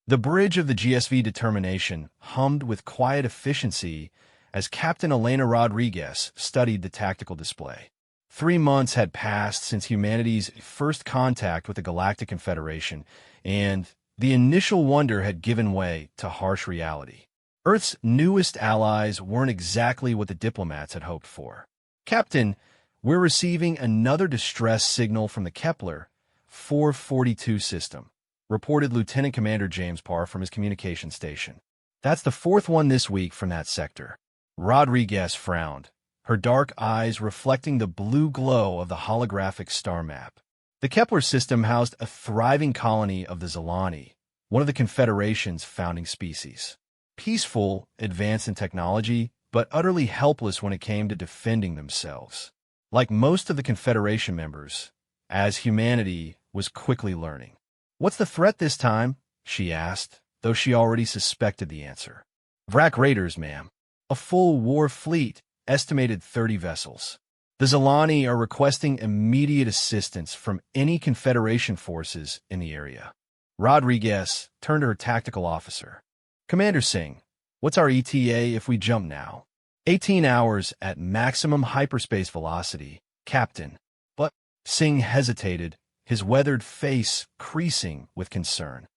The bridge of the GSV Determination hummed with quiet efficiency as Captain Elena Rodriguez studied the tactical display. 3 months had passed since humanity's first contact with the Galactic Confederation, and the initial wonder had given way to harsh reality. Earth's newest allies weren't exactly what the diplomats had hoped for. "Captain, we're receiving another distress signal from the Kepler 442 system," reported Lieutenant Commander James Parr from his communication station. "That's the fourth one this week from that sector." Rodriguez frowned, her dark eyes reflecting the blue glow of the holographic star map. The Kepler system housed a thriving colony of the Zilani, one of the Confederation's founding species. Peaceful, advanced in technology, but utterly helpless when it came to defending themselves. Like most of the Confederation members, as humanity was quickly learning. "What's the threat this time?" she asked, though she already suspected the answer. "Vrak raiders, ma'am. A full war fleet, estimated 30 vessels. The Zilani are requesting immediate assistance from any Confederation forces in the area." Rodriguez turned to her tactical officer. "Commander Singh, what's our ETA if we jump now?" 18 hours at maximum hyperspace velocity, Captain." But Singh hesitated, his weathered face creasing with concern.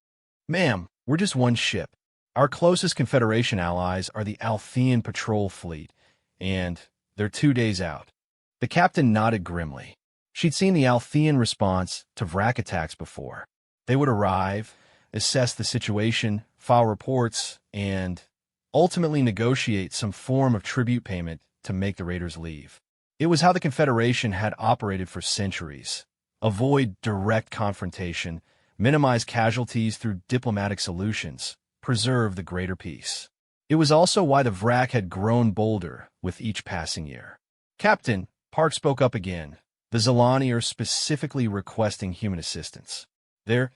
"Ma'am, we're just one ship. Our closest Confederation allies are the Althean Patrol Fleet, and they're 2 days out." The captain nodded grimly. She'd seen the Althean response to Vrak attacks before. They would arrive, assess the situation, file reports, and ultimately negotiate some form of tribute payment to make the raiders leave. It was how the Confederation had operated for centuries. Avoid direct confrontation, minimize casualties through diplomatic solutions, preserve the greater peace. It was also why the Vrak had grown bolder with each passing year. "Captain," Park spoke up again, "the Zilani are specifically requesting human assistance. They're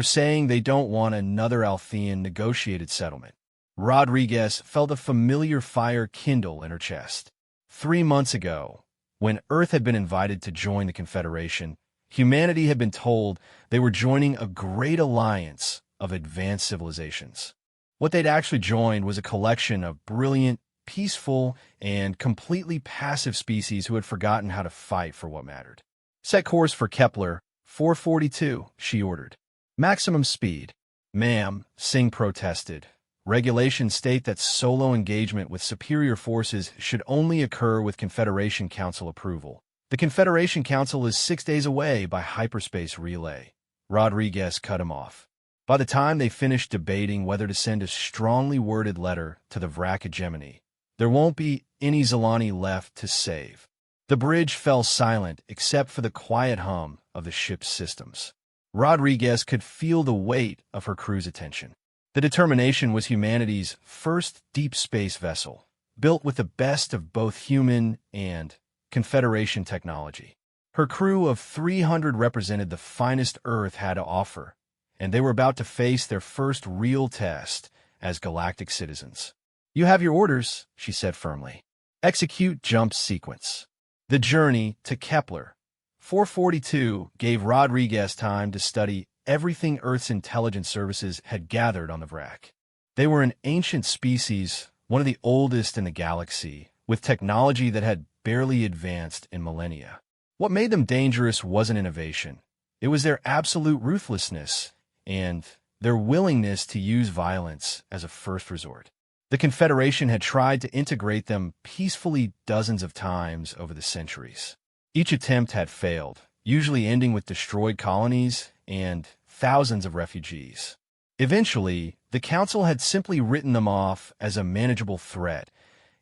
saying they don't want another Althean negotiated settlement." Rodriguez felt a familiar fire kindle in her chest. 3 months ago, when Earth had been invited to join the Confederation, humanity had been told they were joining a great alliance of advanced civilizations. What they'd actually joined was a collection of brilliant, peaceful, and completely passive species who had forgotten how to fight for what mattered. "Set course for Kepler 442, she ordered. "Maximum speed." "Ma'am," Singh protested. "Regulations state that solo engagement with superior forces should only occur with Confederation Council approval. The Confederation Council is 6 days away by hyperspace relay." Rodriguez cut him off. By the time they finished debating whether to send a strongly worded letter to the Vrak hegemony, there won't be any Zilani left to save. The bridge fell silent except for the quiet hum of the ship's systems. Rodriguez could feel the weight of her crew's attention. The Determination was humanity's first deep space vessel, built with the best of both human and Confederation technology. Her crew of 300 represented the finest Earth had to offer, and they were about to face their first real test as galactic citizens. "You have your orders," she said firmly. "Execute jump sequence." The journey to Kepler 442 gave Rodriguez time to study everything Earth's intelligence services had gathered on the Vrak. They were an ancient species, one of the oldest in the galaxy, with technology that had barely advanced in millennia. What made them dangerous wasn't innovation. It was their absolute ruthlessness and their willingness to use violence as a first resort. The Confederation had tried to integrate them peacefully dozens of times over the centuries. Each attempt had failed, usually ending with destroyed colonies and thousands of refugees. Eventually, the Council had simply written them off as a manageable threat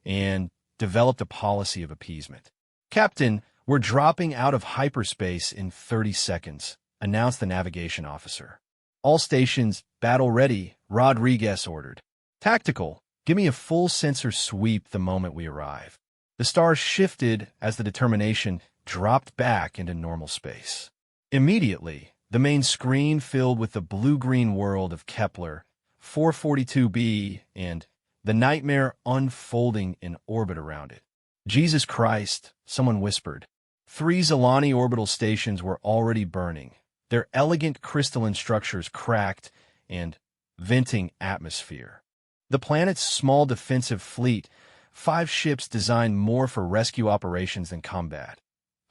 and developed a policy of appeasement. "Captain, we're dropping out of hyperspace in 30 seconds, announced the navigation officer. "All stations, battle ready," Rodriguez ordered. "Tactical, give me a full sensor sweep the moment we arrive." The stars shifted as the Determination dropped back into normal space. Immediately, the main screen filled with the blue-green world of Kepler 442b and the nightmare unfolding in orbit around it. "Jesus Christ," someone whispered. 3 Zilani orbital stations were already burning, their elegant crystalline structures cracked and venting atmosphere. The planet's small defensive fleet, 5 ships designed more for rescue operations than combat,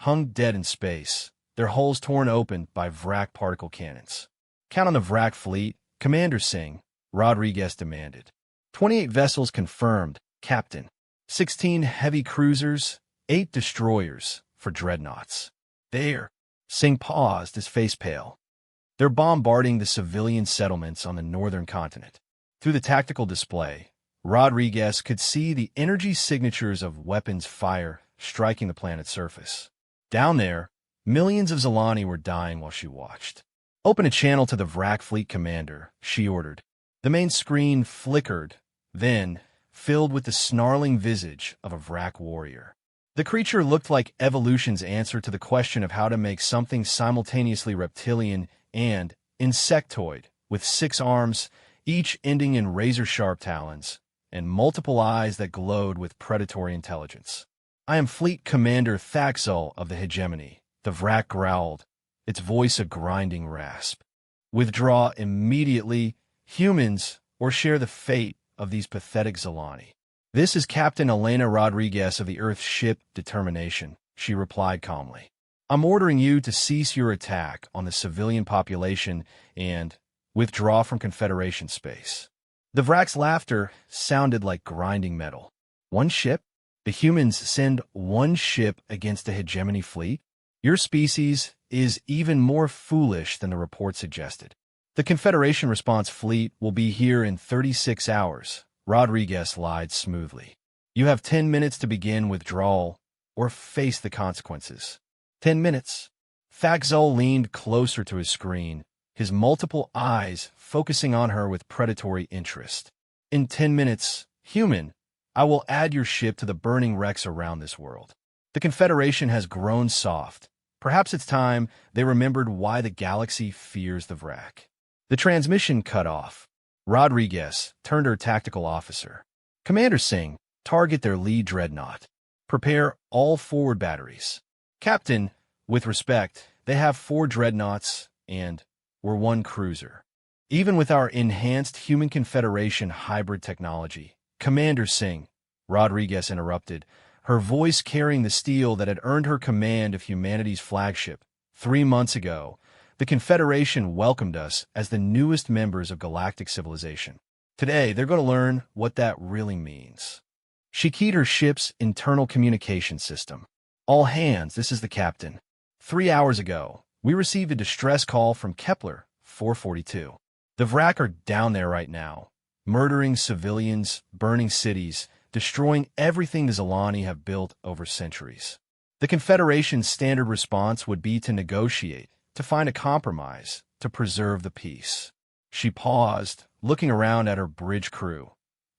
hung dead in space, their hulls torn open by Vrak particle cannons. "Count on the Vrak fleet, Commander Singh," Rodriguez demanded. 28 vessels confirmed, Captain. 16 heavy cruisers, 8 destroyers for dreadnoughts. "There." Singh paused, his face pale. "They're bombarding the civilian settlements on the northern continent." Through the tactical display, Rodriguez could see the energy signatures of weapons fire striking the planet's surface. Down there, millions of Zilani were dying while she watched. "Open a channel to the Vrak fleet commander," she ordered. The main screen flickered, then filled with the snarling visage of a Vrak warrior. The creature looked like evolution's answer to the question of how to make something simultaneously reptilian and insectoid, with 6 arms, each ending in razor-sharp talons, and multiple eyes that glowed with predatory intelligence. "I am Fleet Commander Thaxol of the Hegemony," the Vrak growled, its voice a grinding rasp. "Withdraw immediately, humans, or share the fate of these pathetic Zilani." "This is Captain Elena Rodriguez of the Earth ship Determination," she replied calmly. "I'm ordering you to cease your attack on the civilian population and withdraw from Confederation space." The Vrak's laughter sounded like grinding metal. "One ship? The humans send 1 ship against a hegemony fleet? Your species is even more foolish than the report suggested. The Confederation response fleet will be here in 36 hours, Rodriguez lied smoothly. "You have 10 minutes to begin withdrawal or face the consequences." 10 minutes. Thaxol leaned closer to his screen, his multiple eyes focusing on her with predatory interest. "In 10 minutes, human, I will add your ship to the burning wrecks around this world." The Confederation has grown soft. Perhaps it's time they remembered why the galaxy fears the Vrak. The transmission cut off. Rodriguez turned to her tactical officer. "Commander Singh, target their lead dreadnought. Prepare all forward batteries." "Captain, with respect, they have 4 dreadnoughts and we're 1 cruiser. Even with our enhanced Human Confederation hybrid technology." "Commander Singh," Rodriguez interrupted, her voice carrying the steel that had earned her command of humanity's flagship. 3 months ago, the Confederation welcomed us as the newest members of galactic civilization. Today, they're going to learn what that really means. She keyed her ship's internal communication system. "All hands, this is the captain. 3 hours ago, we received a distress call from Kepler 442. The Vrak are down there right now, murdering civilians, burning cities, destroying everything the Zilani have built over centuries. The Confederation's standard response would be to negotiate, to find a compromise, to preserve the peace." She paused, looking around at her bridge crew.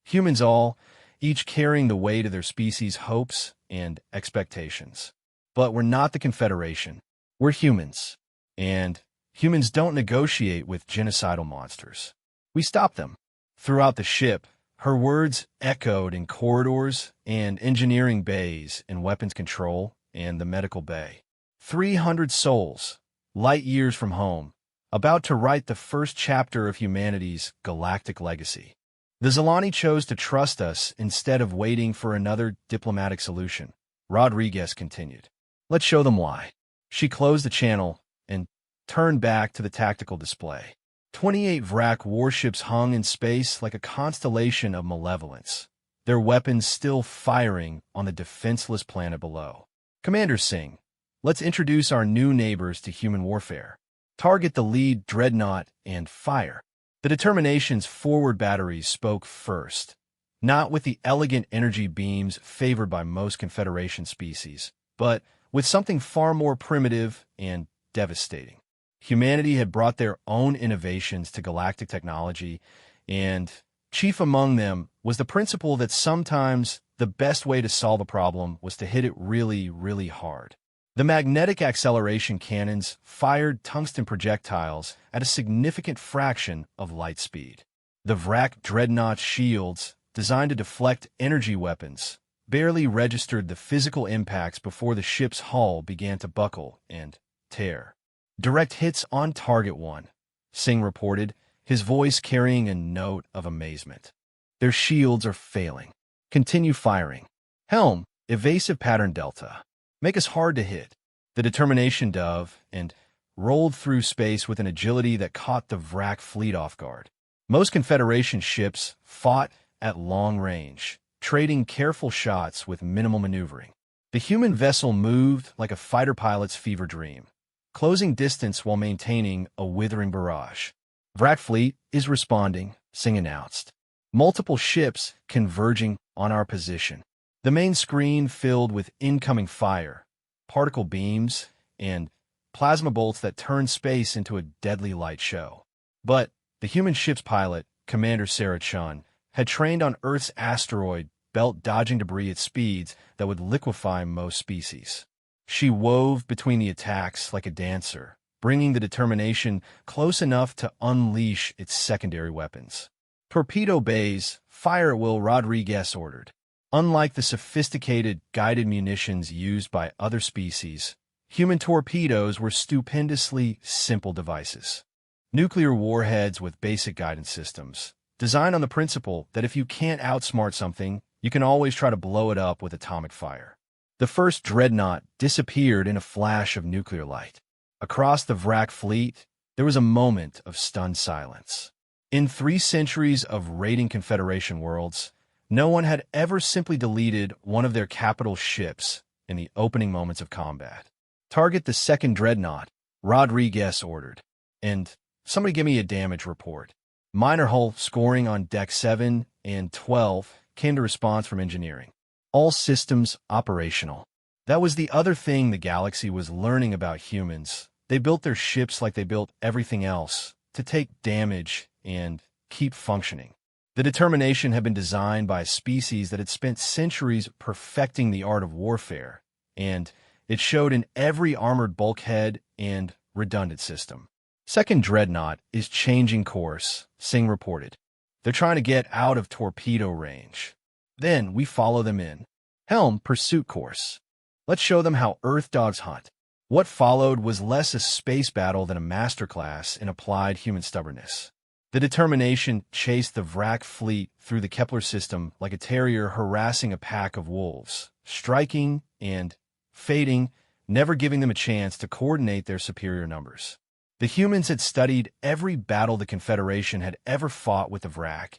Humans all, each carrying the weight of their species' hopes and expectations. "But we're not the Confederation. We're humans. And humans don't negotiate with genocidal monsters. We stop them." Throughout the ship, her words echoed in corridors and engineering bays and weapons control and the medical bay. 300 souls, light years from home, about to write the first chapter of humanity's galactic legacy. The Zilani chose to trust us instead of waiting for another diplomatic solution. Rodriguez continued. "Let's show them why." She closed the channel and turned back to the tactical display. 28 Vrak warships hung in space like a constellation of malevolence, their weapons still firing on the defenseless planet below. "Commander Singh, let's introduce our new neighbors to human warfare. Target the lead dreadnought and fire." The Determination's forward batteries spoke first, not with the elegant energy beams favored by most Confederation species, but with something far more primitive and devastating. Humanity had brought their own innovations to galactic technology, and chief among them was the principle that sometimes the best way to solve a problem was to hit it really, really hard. The magnetic acceleration cannons fired tungsten projectiles at a significant fraction of light speed. The Vrak dreadnought shields, designed to deflect energy weapons, barely registered the physical impacts before the ship's hull began to buckle and tear. "Direct hits on target 1," Singh reported, his voice carrying a note of amazement. Their shields are failing. Continue firing. Helm, evasive pattern Delta. Make us hard to hit. The determination dove and rolled through space with an agility that caught the Vrak fleet off guard. Most Confederation ships fought at long range, trading careful shots with minimal maneuvering. The human vessel moved like a fighter pilot's fever dream, closing distance while maintaining a withering barrage. Vrak fleet is responding, Singh announced. Multiple ships converging on our position. The main screen filled with incoming fire, particle beams, and plasma bolts that turned space into a deadly light show. But the human ship's pilot, Commander Sarah Chun, had trained on Earth's asteroid belt, dodging debris at speeds that would liquefy most species. She wove between the attacks like a dancer, bringing the determination close enough to unleash its secondary weapons. Torpedo bays, fire at will, Rodriguez ordered. Unlike the sophisticated guided munitions used by other species, human torpedoes were stupendously simple devices. Nuclear warheads with basic guidance systems, designed on the principle that if you can't outsmart something, you can always try to blow it up with atomic fire. The first dreadnought disappeared in a flash of nuclear light. Across the Vrak fleet, there was a moment of stunned silence. In 3 centuries of raiding Confederation worlds, no one had ever simply deleted one of their capital ships in the opening moments of combat. Target the second dreadnought, Rodriguez ordered. And somebody give me a damage report. Minor hull scoring on Deck 7 and 12 came to response from engineering. All systems operational. That was the other thing the galaxy was learning about humans. They built their ships like they built everything else, to take damage and keep functioning. The determination had been designed by a species that had spent centuries perfecting the art of warfare, and it showed in every armored bulkhead and redundant system. Second dreadnought is changing course, Singh reported. They're trying to get out of torpedo range. Then we follow them in. Helm, pursuit course. Let's show them how Earth dogs hunt. What followed was less a space battle than a masterclass in applied human stubbornness. The determination chased the Vrak fleet through the Kepler system like a terrier harassing a pack of wolves, striking and fading, never giving them a chance to coordinate their superior numbers. The humans had studied every battle the Confederation had ever fought with the Vrak,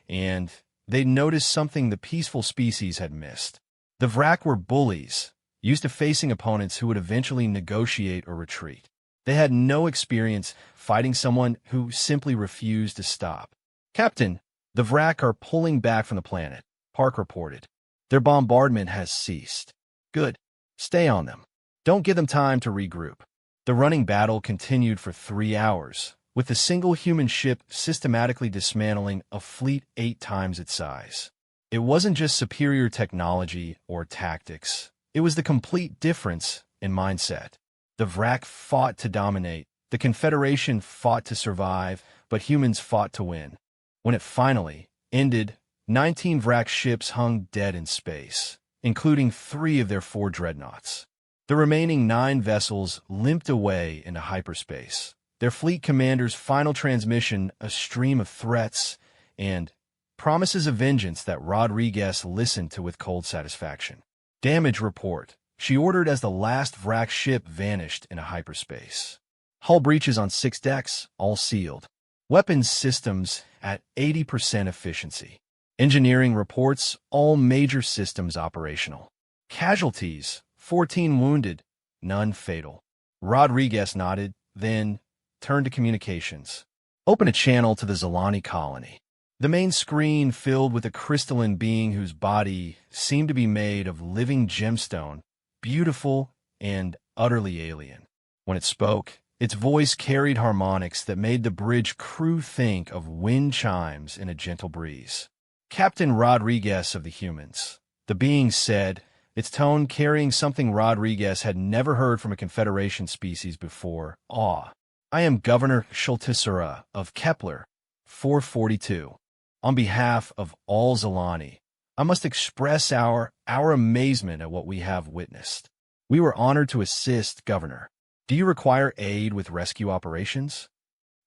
and they'd noticed something the peaceful species had missed. The Vrak were bullies, used to facing opponents who would eventually negotiate or retreat. They had no experience fighting someone who simply refused to stop. Captain, the Vrak are pulling back from the planet, Park reported. Their bombardment has ceased. Good. Stay on them. Don't give them time to regroup. The running battle continued for 3 hours, with a single human ship systematically dismantling a fleet 8 times its size. It wasn't just superior technology or tactics. It was the complete difference in mindset. The Vrak fought to dominate. The Confederation fought to survive, but humans fought to win. When it finally ended, 19 Vrak ships hung dead in space, including 3 of their 4 dreadnoughts. The remaining 9 vessels limped away into hyperspace, their fleet commander's final transmission a stream of threats and promises of vengeance that Rodriguez listened to with cold satisfaction. Damage report, she ordered as the last Vrak ship vanished into hyperspace. Hull breaches on 6 decks, all sealed. Weapons systems at 80% efficiency. Engineering reports all major systems operational. Casualties, 14 wounded, none fatal. Rodriguez nodded, then turned to communications. Open a channel to the Zalani colony. The main screen filled with a crystalline being whose body seemed to be made of living gemstone, beautiful and utterly alien. When it spoke, its voice carried harmonics that made the bridge crew think of wind chimes in a gentle breeze. Captain Rodriguez of the humans, the being said, its tone carrying something Rodriguez had never heard from a Confederation species before, awe. I am Governor Schultisera of Kepler 442. On behalf of all Zalani, I must express our amazement at what we have witnessed. We were honored to assist, Governor. Do you require aid with rescue operations?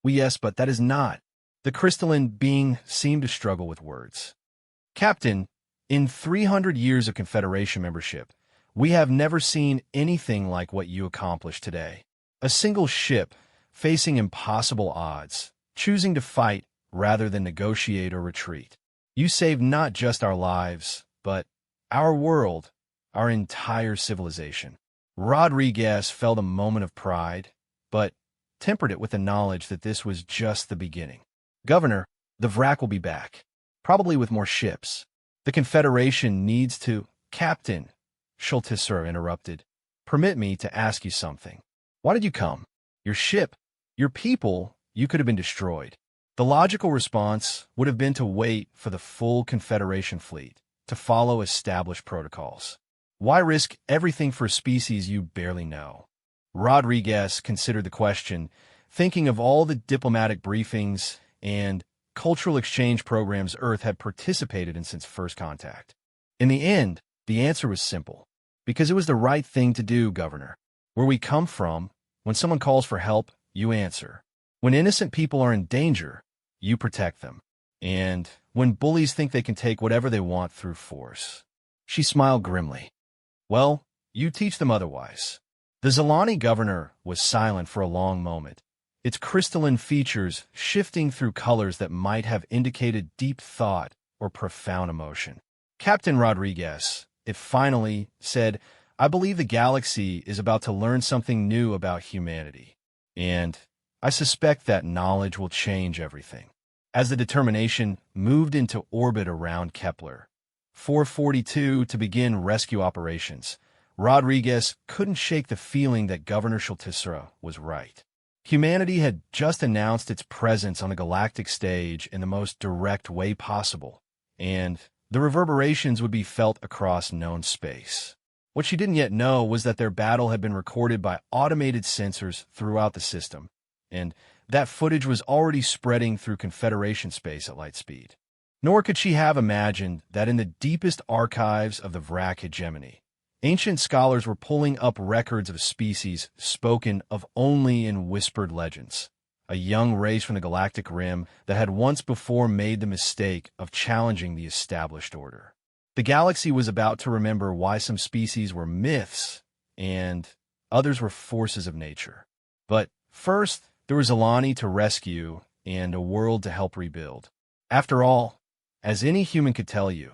Yes, but that is not. The crystalline being seemed to struggle with words. Captain, in 300 years of Confederation membership, we have never seen anything like what you accomplished today. A single ship, facing impossible odds, choosing to fight rather than negotiate or retreat. You saved not just our lives, but our world, our entire civilization. Rodriguez felt a moment of pride, but tempered it with the knowledge that this was just the beginning. Governor, the Vrak will be back, probably with more ships. The Confederation needs to— Captain, Schultisser interrupted. Permit me to ask you something. Why did you come? Your ship, your people, you could have been destroyed. The logical response would have been to wait for the full Confederation fleet, to follow established protocols. Why risk everything for a species you barely know? Rodriguez considered the question, thinking of all the diplomatic briefings and cultural exchange programs Earth had participated in since first contact. In the end, the answer was simple. Because it was the right thing to do, Governor. Where we come from, when someone calls for help, you answer. When innocent people are in danger, you protect them. And when bullies think they can take whatever they want through force. She smiled grimly. Well, you teach them otherwise. The Zalani governor was silent for a long moment, its crystalline features shifting through colors that might have indicated deep thought or profound emotion. Captain Rodriguez, it finally said, I believe the galaxy is about to learn something new about humanity. And I suspect that knowledge will change everything. As the determination moved into orbit around Kepler 442 to begin rescue operations, Rodriguez couldn't shake the feeling that Governor Schultisser was right. Humanity had just announced its presence on the galactic stage in the most direct way possible, and the reverberations would be felt across known space. What she didn't yet know was that their battle had been recorded by automated sensors throughout the system, and that footage was already spreading through Confederation space at light speed. Nor could she have imagined that in the deepest archives of the Vrak hegemony, ancient scholars were pulling up records of species spoken of only in whispered legends, a young race from the galactic rim that had once before made the mistake of challenging the established order. The galaxy was about to remember why some species were myths and others were forces of nature. But first, there was Alani to rescue and a world to help rebuild. After all, as any human could tell you,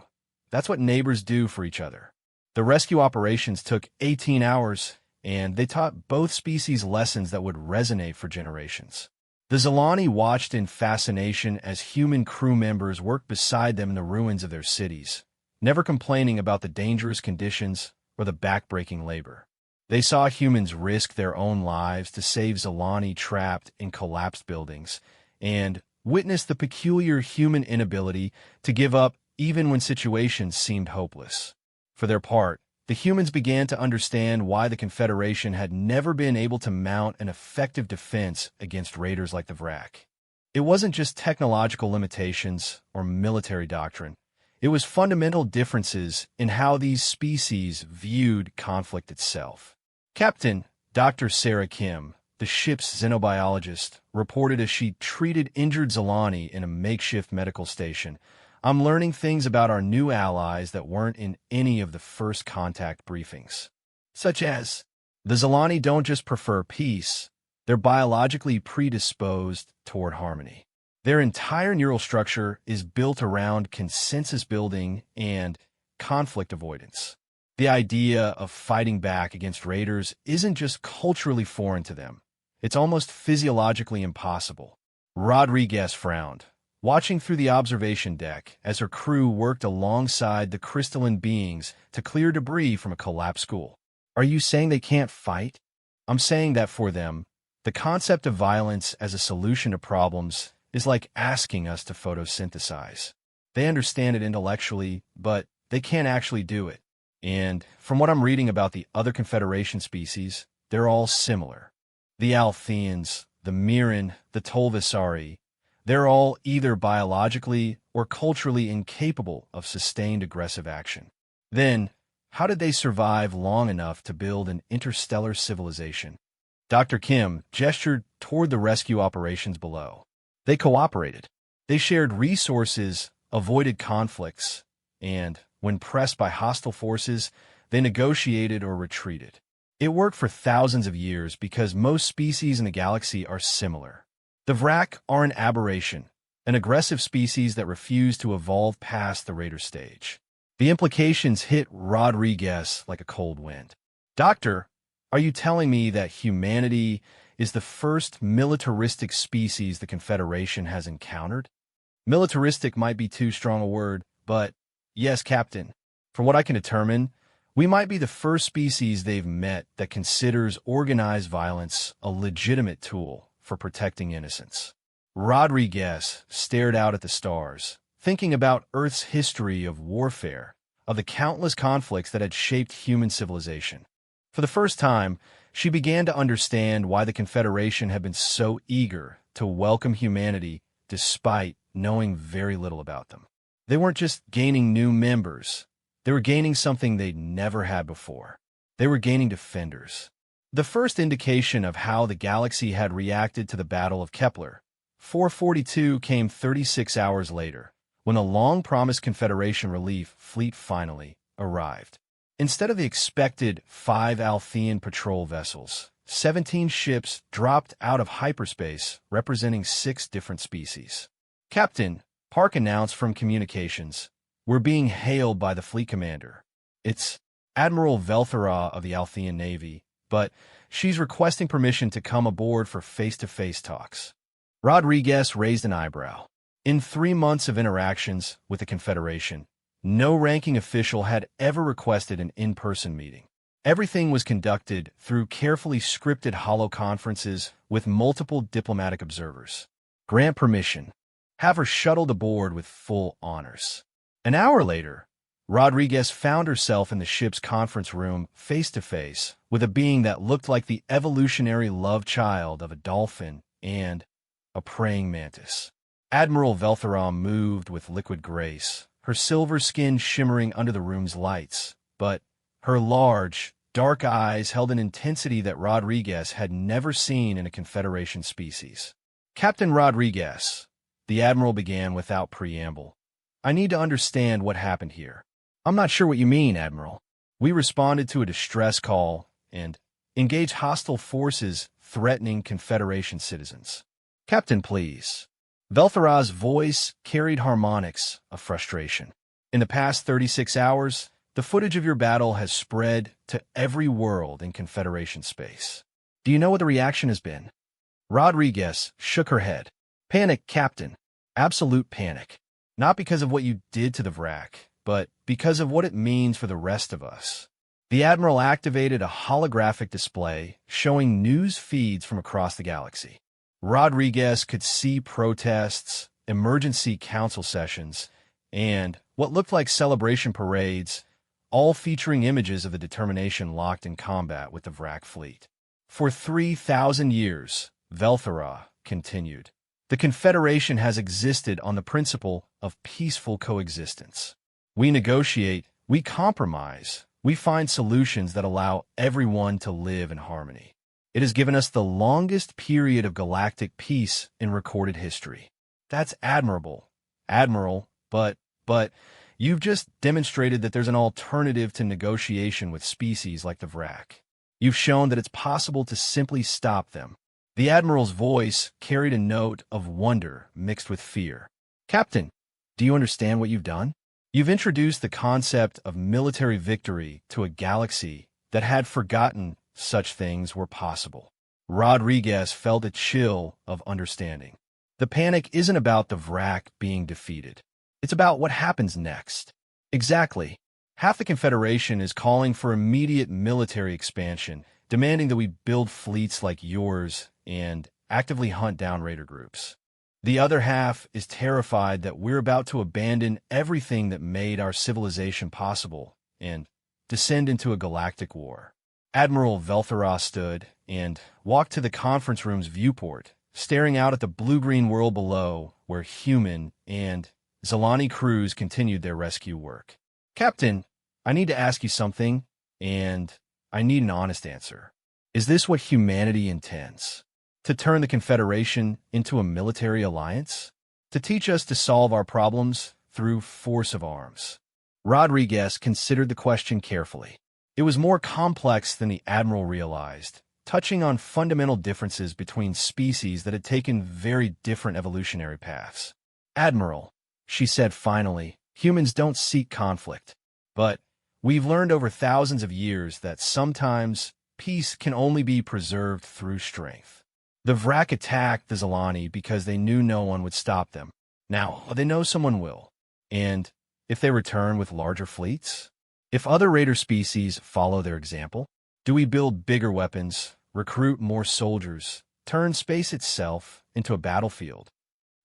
that's what neighbors do for each other. The rescue operations took 18 hours, and they taught both species lessons that would resonate for generations. The Zalani watched in fascination as human crew members worked beside them in the ruins of their cities, never complaining about the dangerous conditions or the backbreaking labor. They saw humans risk their own lives to save Zalani trapped in collapsed buildings, and witnessed the peculiar human inability to give up even when situations seemed hopeless. For their part, the humans began to understand why the Confederation had never been able to mount an effective defense against raiders like the Vrak. It wasn't just technological limitations or military doctrine. It was fundamental differences in how these species viewed conflict itself. Captain Dr. Sarah Kim, the ship's xenobiologist, reported as she treated injured Zalani in a makeshift medical station, I'm learning things about our new allies that weren't in any of the first contact briefings. Such as, the Zalani don't just prefer peace, they're biologically predisposed toward harmony. Their entire neural structure is built around consensus building and conflict avoidance. The idea of fighting back against raiders isn't just culturally foreign to them. It's almost physiologically impossible. Rodriguez frowned, watching through the observation deck as her crew worked alongside the crystalline beings to clear debris from a collapsed school. Are you saying they can't fight? I'm saying that for them, the concept of violence as a solution to problems is like asking us to photosynthesize. They understand it intellectually, but they can't actually do it. And from what I'm reading about the other Confederation species, they're all similar. The Altheans, the Miran, the Tolvisari, they're all either biologically or culturally incapable of sustained aggressive action. Then, how did they survive long enough to build an interstellar civilization? Dr. Kim gestured toward the rescue operations below. They cooperated. They shared resources, avoided conflicts, and, when pressed by hostile forces, they negotiated or retreated. It worked for thousands of years because most species in the galaxy are similar. The Vrak are an aberration, an aggressive species that refuse to evolve past the Raider stage. The implications hit Rodriguez like a cold wind. Doctor, are you telling me that humanity is the first militaristic species the Confederation has encountered? Militaristic might be too strong a word, but yes, Captain. From what I can determine, we might be the first species they've met that considers organized violence a legitimate tool for protecting innocence. Rodriguez stared out at the stars, thinking about Earth's history of warfare, of the countless conflicts that had shaped human civilization. For the first time, she began to understand why the Confederation had been so eager to welcome humanity despite knowing very little about them. They weren't just gaining new members. They were gaining something they'd never had before. They were gaining defenders. The first indication of how the galaxy had reacted to the Battle of Kepler, 442, came 36 hours later, when a long-promised Confederation relief fleet finally arrived. Instead of the expected 5 Althean patrol vessels, 17 ships dropped out of hyperspace representing 6 different species. Captain, Park announced from communications, "We're being hailed by the fleet commander. It's Admiral Velthara of the Althean Navy, but she's requesting permission to come aboard for face-to-face talks." Rodriguez raised an eyebrow. In 3 months of interactions with the Confederation, no ranking official had ever requested an in-person meeting. Everything was conducted through carefully scripted holo-conferences with multiple diplomatic observers. Grant permission. Have her shuttled aboard with full honors. An hour later, Rodriguez found herself in the ship's conference room face-to-face with a being that looked like the evolutionary love child of a dolphin and a praying mantis. Admiral Velthara moved with liquid grace, her silver skin shimmering under the room's lights, but her large, dark eyes held an intensity that Rodriguez had never seen in a Confederation species. "Captain Rodriguez," the Admiral began without preamble, "I need to understand what happened here." "I'm not sure what you mean, Admiral. We responded to a distress call and engaged hostile forces threatening Confederation citizens." "Captain, please." Velthara's voice carried harmonics of frustration. "In the past 36 hours, the footage of your battle has spread to every world in Confederation space. Do you know what the reaction has been?" Rodriguez shook her head. "Panic, Captain. Absolute panic. Not because of what you did to the Vrak, but because of what it means for the rest of us." The Admiral activated a holographic display showing news feeds from across the galaxy. Rodriguez could see protests, emergency council sessions, and what looked like celebration parades, all featuring images of the determination locked in combat with the Vrak fleet. "For 3,000 years, Velthara continued, the Confederation has existed on the principle of peaceful coexistence. We negotiate, we compromise, we find solutions that allow everyone to live in harmony. It has given us the longest period of galactic peace in recorded history." "That's admirable, Admiral, but you've just demonstrated that there's an alternative to negotiation with species like the Vrak. You've shown that it's possible to simply stop them." The Admiral's voice carried a note of wonder mixed with fear. "Captain, do you understand what you've done? You've introduced the concept of military victory to a galaxy that had forgotten such things were possible." Rodriguez felt a chill of understanding. The panic isn't about the Vrak being defeated. It's about what happens next. Exactly. Half the Confederation is calling for immediate military expansion, demanding that we build fleets like yours and actively hunt down raider groups. The other half is terrified that we're about to abandon everything that made our civilization possible and descend into a galactic war. Admiral Velthara stood and walked to the conference room's viewport, staring out at the blue-green world below where human and Zalani crews continued their rescue work. "Captain, I need to ask you something, and I need an honest answer. Is this what humanity intends? To turn the Confederation into a military alliance? to teach us to solve our problems through force of arms. Rodriguez considered the question carefully. It was more complex than the Admiral realized, touching on fundamental differences between species that had taken very different evolutionary paths. Admiral, she said finally, humans don't seek conflict. But we've learned over thousands of years that sometimes peace can only be preserved through strength. The Vrak attacked the Zilani because they knew no one would stop them. Now, they know someone will. And if they return with larger fleets? If other raider species follow their example? Do we build bigger weapons, recruit more soldiers, turn space itself into a battlefield?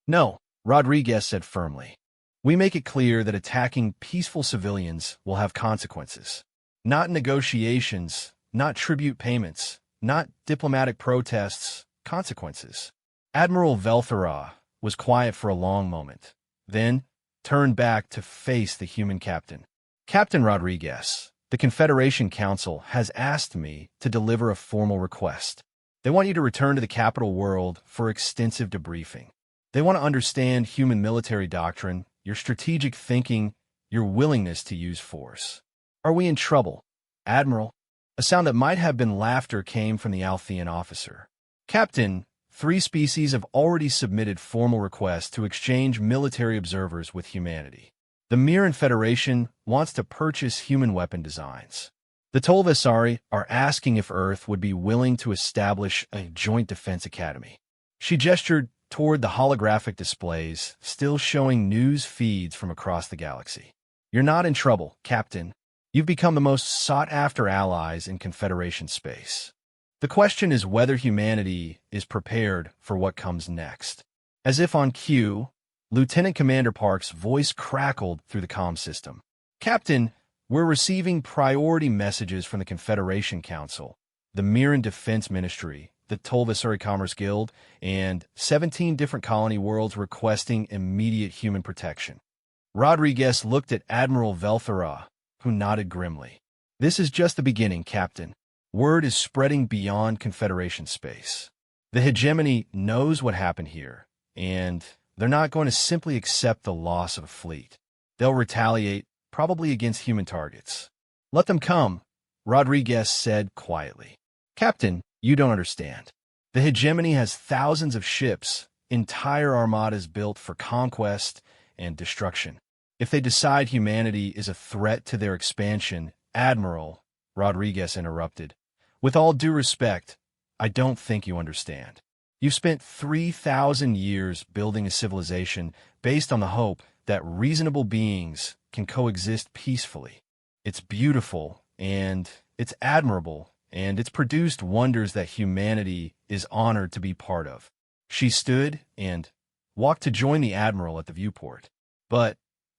No, Rodriguez said firmly. We make it clear that attacking peaceful civilians will have consequences. Not negotiations, not tribute payments, not diplomatic protests, consequences. Admiral Velthara was quiet for a long moment, then turned back to face the human captain. Captain Rodriguez, the Confederation Council has asked me to deliver a formal request. They want you to return to the capital world for extensive debriefing. They want to understand human military doctrine, your strategic thinking, your willingness to use force. Are we in trouble, Admiral? A sound that might have been laughter came from the Althean officer. Captain, 3 species have already submitted formal requests to exchange military observers with humanity. The Mirren Federation wants to purchase human weapon designs. The Tolvasari are asking if Earth would be willing to establish a joint defense academy. She gestured toward the holographic displays, still showing news feeds from across the galaxy. You're not in trouble, Captain. You've become the most sought-after allies in Confederation space. The question is whether humanity is prepared for what comes next. As if on cue, Lieutenant Commander Park's voice crackled through the comm system. Captain, we're receiving priority messages from the Confederation Council, the Mirren Defense Ministry, the Tolvasari Commerce Guild, and 17 different colony worlds requesting immediate human protection. Rodriguez looked at Admiral Velthara, who nodded grimly. This is just the beginning, Captain. Word is spreading beyond Confederation space. The hegemony knows what happened here, and they're not going to simply accept the loss of a fleet. They'll retaliate, probably against human targets. Let them come, Rodriguez said quietly. Captain, you don't understand. The hegemony has thousands of ships, entire armadas built for conquest and destruction. If they decide humanity is a threat to their expansion, Admiral, Rodriguez interrupted, with all due respect, I don't think you understand. You've spent 3,000 years building a civilization based on the hope that reasonable beings can coexist peacefully. It's beautiful, and it's admirable, and it's produced wonders that humanity is honored to be part of. She stood and walked to join the Admiral at the viewport. But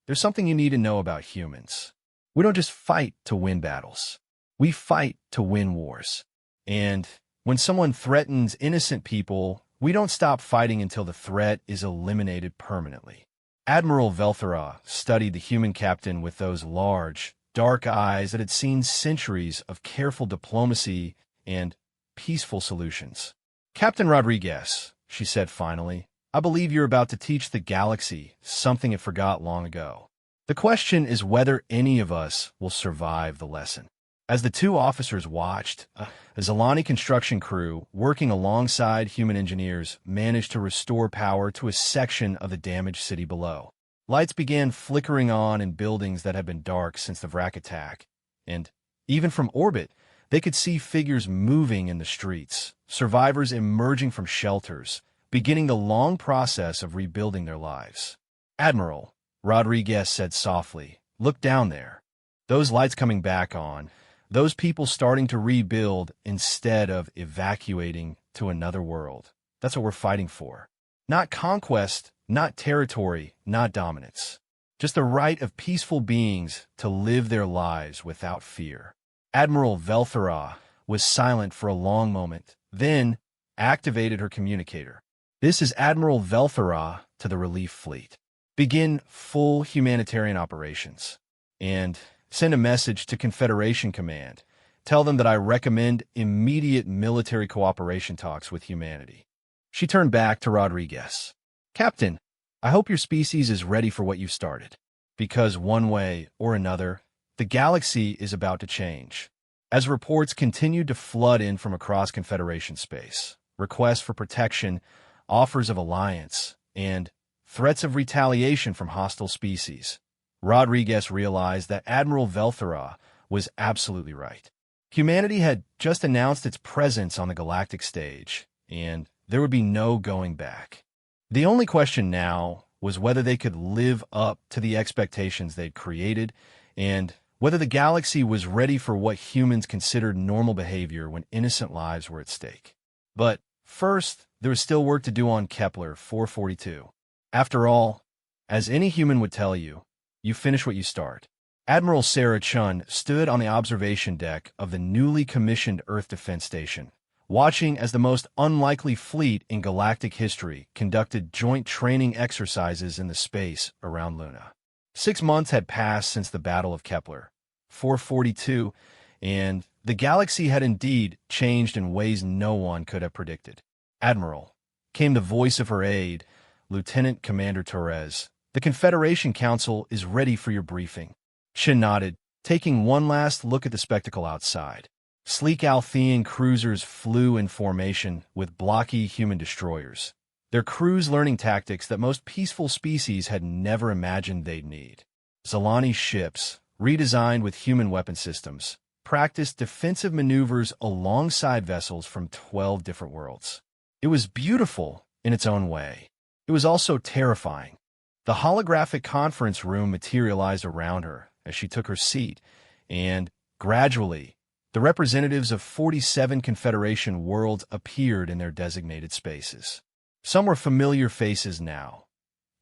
there's something you need to know about humans. We don't just fight to win battles. We fight to win wars. And when someone threatens innocent people, we don't stop fighting until the threat is eliminated permanently. Admiral Velthara studied the human captain with those large, dark eyes that had seen centuries of careful diplomacy and peaceful solutions. Captain Rodriguez, she said finally, I believe you're about to teach the galaxy something it forgot long ago. The question is whether any of us will survive the lesson. As the 2 officers watched, a Zilani construction crew working alongside human engineers managed to restore power to a section of the damaged city below. Lights began flickering on in buildings that had been dark since the Vrak attack, and even from orbit, they could see figures moving in the streets, survivors emerging from shelters, beginning the long process of rebuilding their lives. Admiral, Rodriguez said softly, look down there. Those lights coming back on, those people starting to rebuild instead of evacuating to another world. That's what we're fighting for. Not conquest, not territory, not dominance. Just the right of peaceful beings to live their lives without fear. Admiral Velthara was silent for a long moment, then activated her communicator. This is Admiral Velthara to the relief fleet. Begin full humanitarian operations. And send a message to Confederation Command. Tell them that I recommend immediate military cooperation talks with humanity. She turned back to Rodriguez. Captain, I hope your species is ready for what you've started. Because one way or another, the galaxy is about to change. As reports continued to flood in from across Confederation space, requests for protection, offers of alliance, and threats of retaliation from hostile species, Rodriguez realized that Admiral Velthera was absolutely right. Humanity had just announced its presence on the galactic stage, and there would be no going back. The only question now was whether they could live up to the expectations they'd created, and whether the galaxy was ready for what humans considered normal behavior when innocent lives were at stake. But first, there was still work to do on Kepler 442. After all, as any human would tell you, you finish what you start. Admiral Sarah Chun stood on the observation deck of the newly commissioned Earth Defense Station, watching as the most unlikely fleet in galactic history conducted joint training exercises in the space around Luna. 6 months had passed since the Battle of Kepler 442, and the galaxy had indeed changed in ways no one could have predicted. "Admiral," came the voice of her aide, Lieutenant Commander Torres, "the Confederation Council is ready for your briefing." She nodded, taking one last look at the spectacle outside. Sleek Althean cruisers flew in formation with blocky human destroyers, their crews learning tactics that most peaceful species had never imagined they'd need. Zalani ships, redesigned with human weapon systems, practiced defensive maneuvers alongside vessels from 12 different worlds. It was beautiful in its own way. It was also terrifying. The holographic conference room materialized around her as she took her seat, and, gradually, the representatives of 47 Confederation worlds appeared in their designated spaces. Some were familiar faces now.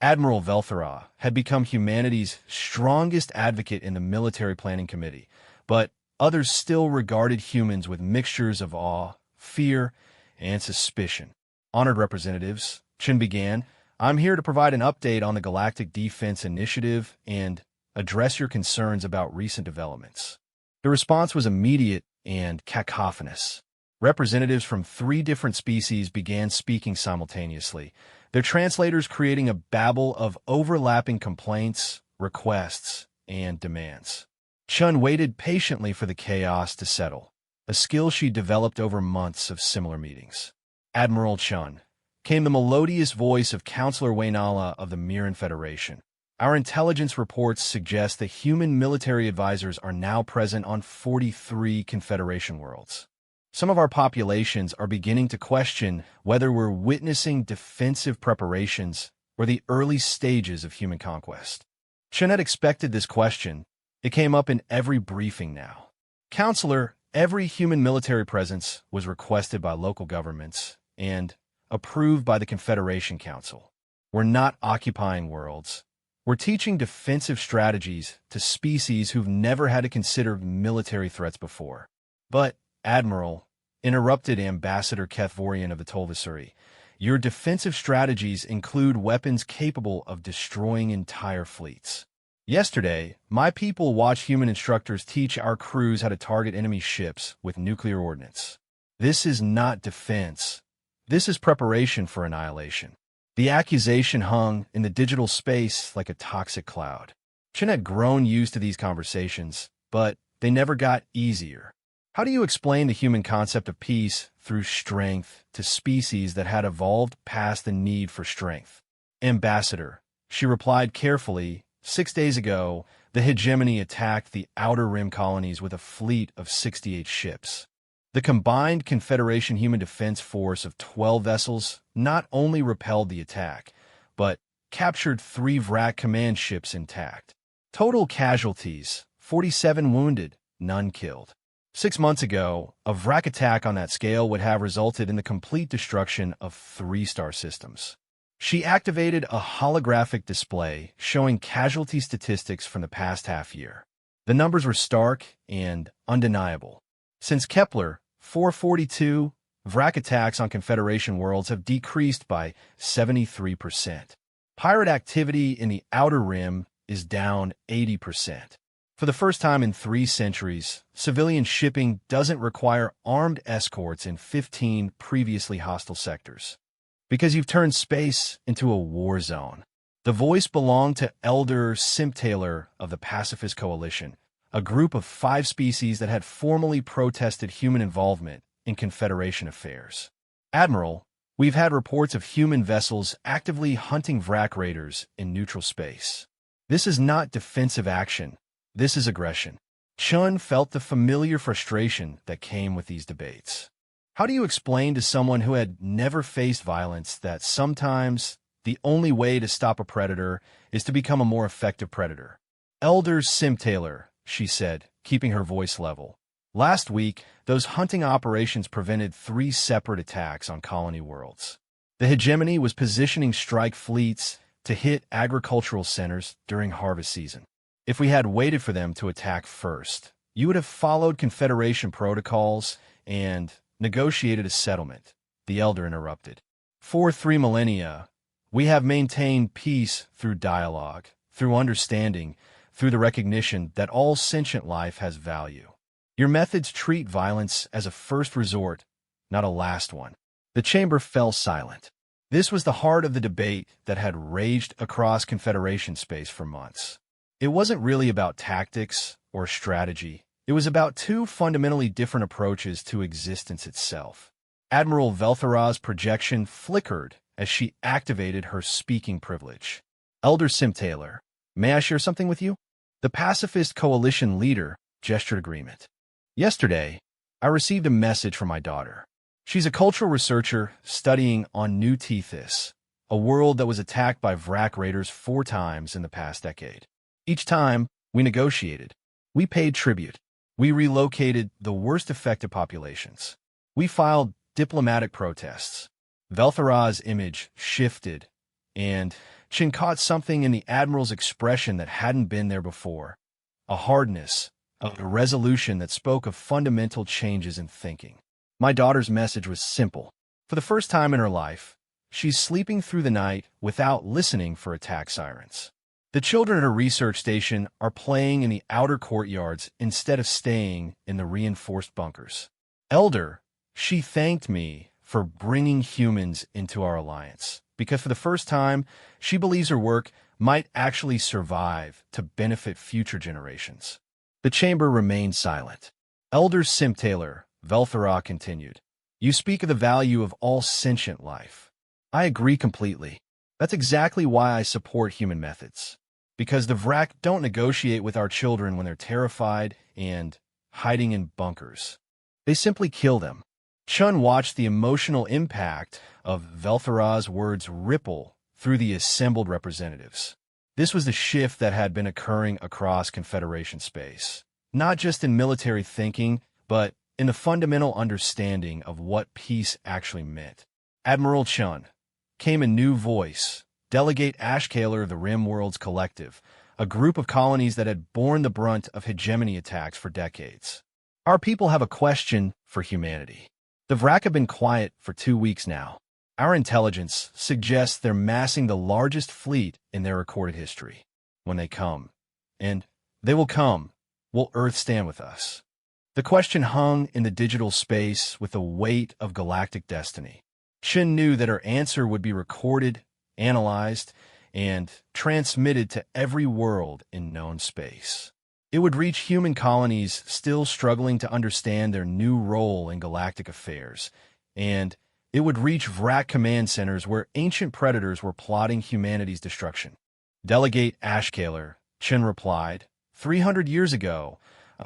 Admiral Velthera had become humanity's strongest advocate in the Military Planning Committee, but others still regarded humans with mixtures of awe, fear, and suspicion. "Honored representatives," Chin began, "I'm here to provide an update on the Galactic Defense Initiative and address your concerns about recent developments." The response was immediate and cacophonous. Representatives from 3 different species began speaking simultaneously, their translators creating a babel of overlapping complaints, requests, and demands. Chun waited patiently for the chaos to settle, a skill she developed over months of similar meetings. "Admiral Chun," came the melodious voice of Counselor Waynala of the Mirren Federation. "Our intelligence reports suggest that human military advisors are now present on 43 Confederation worlds. Some of our populations are beginning to question whether we're witnessing defensive preparations or the early stages of human conquest." Chun had expected this question. It came up in every briefing now. "Counselor, every human military presence was requested by local governments and approved by the Confederation Council. We're not occupying worlds. We're teaching defensive strategies to species who've never had to consider military threats before." "But, Admiral," interrupted Ambassador Kethvorian of the Tolvisuri, "your defensive strategies include weapons capable of destroying entire fleets. Yesterday, my people watched human instructors teach our crews how to target enemy ships with nuclear ordnance. This is not defense. This is preparation for annihilation." The accusation hung in the digital space like a toxic cloud. Chin had grown used to these conversations, but they never got easier. How do you explain the human concept of peace through strength to species that had evolved past the need for strength? "Ambassador," she replied carefully, 6 days ago, the hegemony attacked the Outer Rim colonies with a fleet of 68 ships. The combined Confederation Human Defense Force of 12 vessels not only repelled the attack, but captured 3 Vrak command ships intact. Total casualties, 47 wounded, none killed. 6 months ago, a Vrak attack on that scale would have resulted in the complete destruction of 3 star systems. She activated a holographic display showing casualty statistics from the past half year. The numbers were stark and undeniable. Since Kepler 442, Vrak attacks on Confederation worlds have decreased by 73%. Pirate activity in the Outer Rim is down 80%. For the first time in 3 centuries, civilian shipping doesn't require armed escorts in 15 previously hostile sectors. Because you've turned space into a war zone. The voice belonged to Elder Simptailor of the Pacifist Coalition, a group of 5 species that had formally protested human involvement in Confederation affairs. Admiral, we've had reports of human vessels actively hunting Vrak raiders in neutral space. This is not defensive action. This is aggression. Chun felt the familiar frustration that came with these debates. How do you explain to someone who had never faced violence that sometimes the only way to stop a predator is to become a more effective predator? Elder Simptailor, she said, keeping her voice level. Last week, those hunting operations prevented 3 separate attacks on colony worlds. The hegemony was positioning strike fleets to hit agricultural centers during harvest season. If we had waited for them to attack first, you would have followed Confederation protocols and negotiated a settlement, the Elder interrupted. For 3 millennia, we have maintained peace through dialogue, through understanding, through the recognition that all sentient life has value. Your methods treat violence as a first resort, not a last one. The chamber fell silent. This was the heart of the debate that had raged across Confederation space for months. It wasn't really about tactics or strategy. It was about 2 fundamentally different approaches to existence itself. Admiral Veltharaz's projection flickered as she activated her speaking privilege. Elder Simptailor, may I share something with you? The Pacifist Coalition leader gestured agreement. Yesterday, I received a message from my daughter. She's a cultural researcher studying on New Tethys, a world that was attacked by Vrak raiders 4 times in the past decade. Each time, we negotiated. We paid tribute. We relocated the worst affected populations. We filed diplomatic protests. Veltharaz's image shifted, and Chin caught something in the Admiral's expression that hadn't been there before. A hardness, a resolution that spoke of fundamental changes in thinking. My daughter's message was simple. For the first time in her life, she's sleeping through the night without listening for attack sirens. The children at her research station are playing in the outer courtyards instead of staying in the reinforced bunkers. Elder, she thanked me for bringing humans into our alliance, because for the first time, she believes her work might actually survive to benefit future generations. The chamber remained silent. Elder Simptailor, Velthara continued, you speak of the value of all sentient life. I agree completely. That's exactly why I support human methods. Because the Vrak don't negotiate with our children when they're terrified and hiding in bunkers. They simply kill them. Chun watched the emotional impact of Velthara's words ripple through the assembled representatives. This was the shift that had been occurring across Confederation space, not just in military thinking, but in the fundamental understanding of what peace actually meant. Admiral Chun came a new voice, Delegate Ashkaler of the Rim Worlds Collective, a group of colonies that had borne the brunt of hegemony attacks for decades. Our people have a question for humanity. The Vrak have been quiet for 2 weeks now. Our intelligence suggests they're massing the largest fleet in their recorded history. When they come, and they will come, will Earth stand with us? The question hung in the digital space with the weight of galactic destiny. Shin knew that her answer would be recorded, analyzed, and transmitted to every world in known space. It would reach human colonies still struggling to understand their new role in galactic affairs, and it would reach Vrak command centers where ancient predators were plotting humanity's destruction. Delegate Ashkaler, Chin replied, 300 years ago,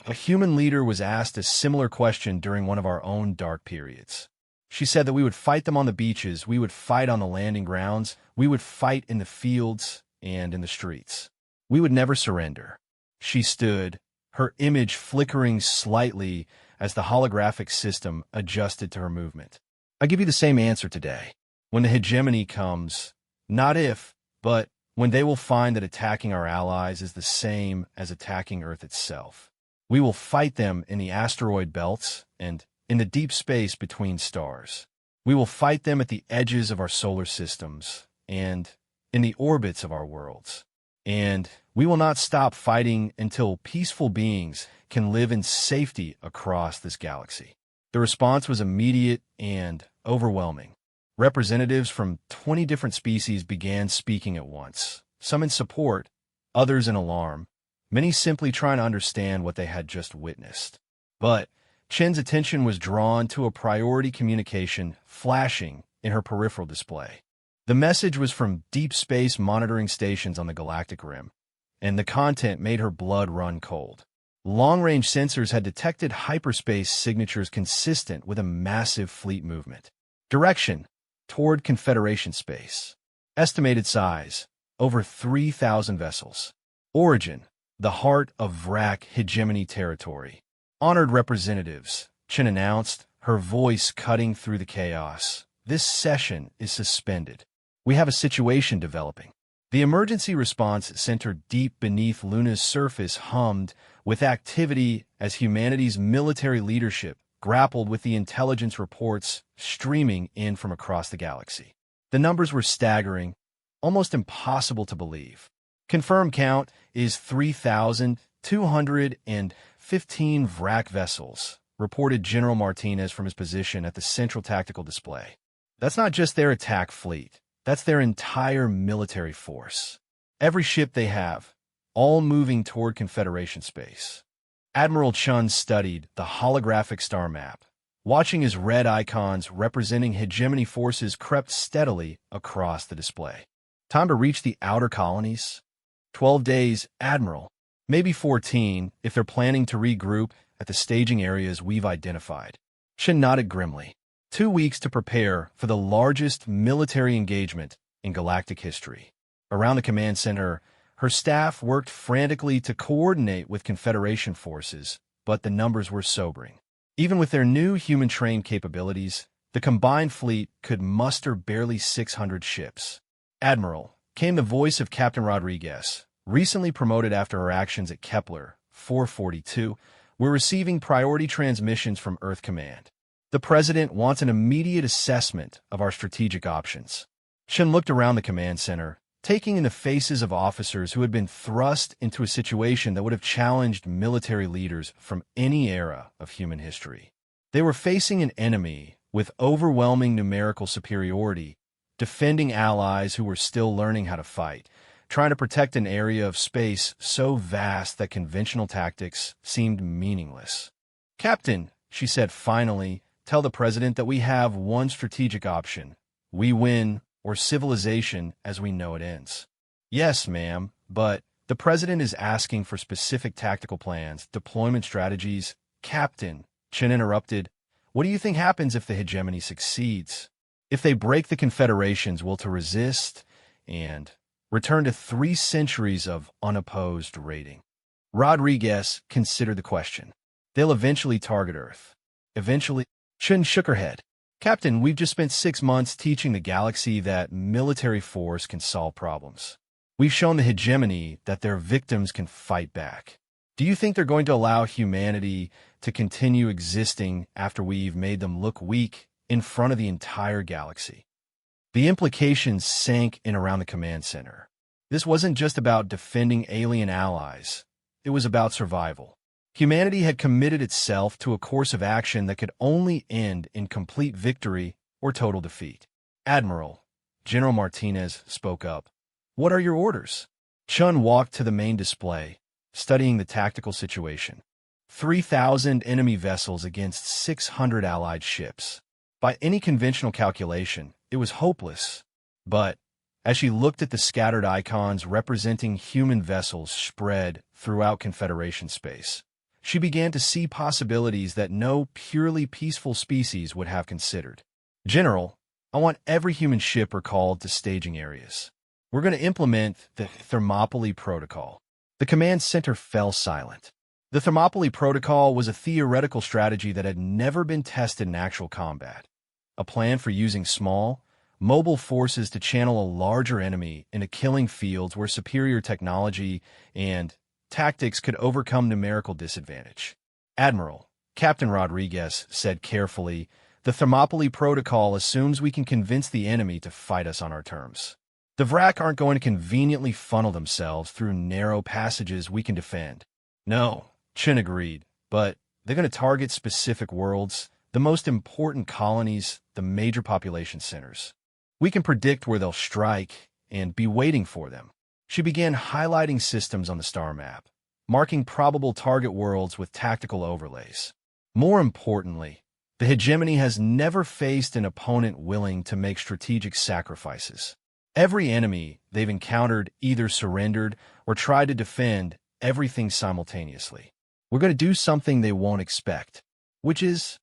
a human leader was asked a similar question during one of our own dark periods. She said that we would fight them on the beaches, we would fight on the landing grounds, we would fight in the fields and in the streets. We would never surrender. She stood, her image flickering slightly as the holographic system adjusted to her movement. I give you the same answer today. When the hegemony comes, not if, but when they will find that attacking our allies is the same as attacking Earth itself. We will fight them in the asteroid belts and in the deep space between stars. We will fight them at the edges of our solar systems and in the orbits of our worlds. And we will not stop fighting until peaceful beings can live in safety across this galaxy. The response was immediate and overwhelming. Representatives from 20 different species began speaking at once, some in support, others in alarm, many simply trying to understand what they had just witnessed. But Chen's attention was drawn to a priority communication flashing in her peripheral display. The message was from deep space monitoring stations on the galactic rim, and the content made her blood run cold. Long-range sensors had detected hyperspace signatures consistent with a massive fleet movement. Direction: toward Confederation space. Estimated size: over 3,000 vessels. Origin: the heart of Vrak hegemony territory. Honored representatives, Chen announced, her voice cutting through the chaos. This session is suspended. We have a situation developing. The emergency response center deep beneath Luna's surface hummed with activity as humanity's military leadership grappled with the intelligence reports streaming in from across the galaxy. The numbers were staggering, almost impossible to believe. Confirmed count is 3,215 Vrak vessels, reported General Martinez from his position at the central tactical display. That's not just their attack fleet. That's their entire military force. Every ship they have, all moving toward Confederation space. Admiral Chun studied the holographic star map, watching as red icons representing hegemony forces crept steadily across the display. Time to reach the outer colonies? 12 days, Admiral. Maybe 14 if they're planning to regroup at the staging areas we've identified. Chen nodded grimly. 2 weeks to prepare for the largest military engagement in galactic history. Around the command center, her staff worked frantically to coordinate with Confederation forces, but the numbers were sobering. Even with their new human-trained capabilities, the combined fleet could muster barely 600 ships. Admiral, came the voice of Captain Rodriguez, recently promoted after her actions at Kepler 442, we're receiving priority transmissions from Earth Command. The President wants an immediate assessment of our strategic options. Chen looked around the command center, taking in the faces of officers who had been thrust into a situation that would have challenged military leaders from any era of human history. They were facing an enemy with overwhelming numerical superiority, defending allies who were still learning how to fight, trying to protect an area of space so vast that conventional tactics seemed meaningless. Captain, she said finally, tell the President that we have one strategic option. We win, or civilization as we know it ends. Yes, ma'am, but the President is asking for specific tactical plans, deployment strategies. Captain, Chen interrupted, what do you think happens if the hegemony succeeds? If they break the Confederation's will to resist and return to 3 centuries of unopposed raiding? Rodriguez considered the question. They'll eventually target Earth. Eventually? Chen shook her head. Captain, we've just spent 6 months teaching the galaxy that military force can solve problems. We've shown the hegemony that their victims can fight back. Do you think they're going to allow humanity to continue existing after we've made them look weak in front of the entire galaxy? The implications sank in around the command center. This wasn't just about defending alien allies. It was about survival. Humanity had committed itself to a course of action that could only end in complete victory or total defeat. Admiral, General Martinez spoke up. What are your orders? Chun walked to the main display, studying the tactical situation. 3,000 enemy vessels against 600 allied ships. By any conventional calculation, it was hopeless. But as she looked at the scattered icons representing human vessels spread throughout Confederation space, she began to see possibilities that no purely peaceful species would have considered. General, I want every human ship recalled to staging areas. We're going to implement the Thermopylae Protocol. The command center fell silent. The Thermopylae Protocol was a theoretical strategy that had never been tested in actual combat. A plan for using small, mobile forces to channel a larger enemy into killing fields where superior technology and tactics could overcome numerical disadvantage. Admiral, Captain Rodriguez said carefully, the Thermopylae Protocol assumes we can convince the enemy to fight us on our terms. The Vrak aren't going to conveniently funnel themselves through narrow passages we can defend. No, Chen agreed, but they're going to target specific worlds, the most important colonies, the major population centers. We can predict where they'll strike and be waiting for them. She began highlighting systems on the star map, marking probable target worlds with tactical overlays. More importantly, the hegemony has never faced an opponent willing to make strategic sacrifices. Every enemy they've encountered either surrendered or tried to defend everything simultaneously. We're going to do something they won't expect. Which is?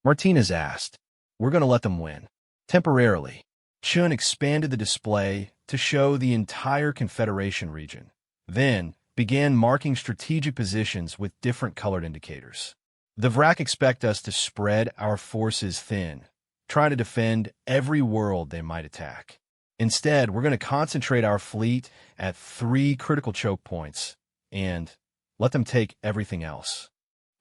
Martinez asked. We're going to let them win. Temporarily. Chun expanded the display to show the entire Confederation region, then began marking strategic positions with different colored indicators. The Vrak expect us to spread our forces thin, try to defend every world they might attack. Instead, we're going to concentrate our fleet at 3 critical choke points and let them take everything else.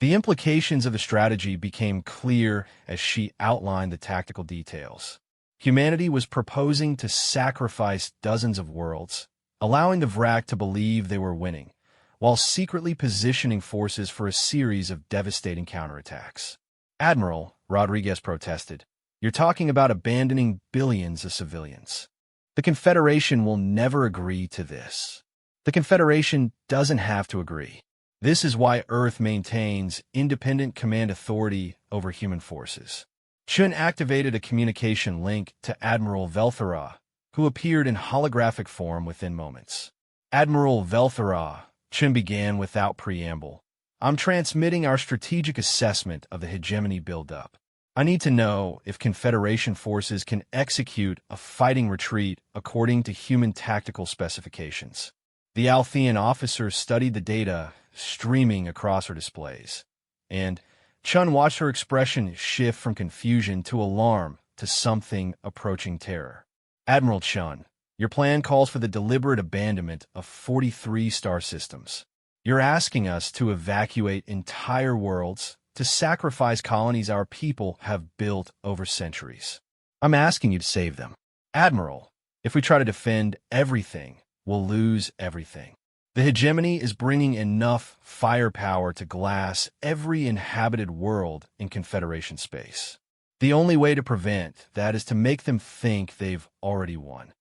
The implications of the strategy became clear as she outlined the tactical details. Humanity was proposing to sacrifice dozens of worlds, allowing the Vrak to believe they were winning, while secretly positioning forces for a series of devastating counterattacks. Admiral, Rodriguez protested, you're talking about abandoning billions of civilians. The Confederation will never agree to this. The Confederation doesn't have to agree. This is why Earth maintains independent command authority over human forces. Chun activated a communication link to Admiral Velthara, who appeared in holographic form within moments. Admiral Velthara, Chun began without preamble. I'm transmitting our strategic assessment of the hegemony buildup. I need to know if Confederation forces can execute a fighting retreat according to human tactical specifications. The Althean officer studied the data streaming across her displays, and Chun watched her expression shift from confusion to alarm to something approaching terror. Admiral Chun, your plan calls for the deliberate abandonment of 43 star systems. You're asking us to evacuate entire worlds to sacrifice colonies our people have built over centuries. I'm asking you to save them. Admiral, if we try to defend everything, we'll lose everything. The hegemony is bringing enough firepower to glass every inhabited world in Confederation space. The only way to prevent that is to make them think they've already won.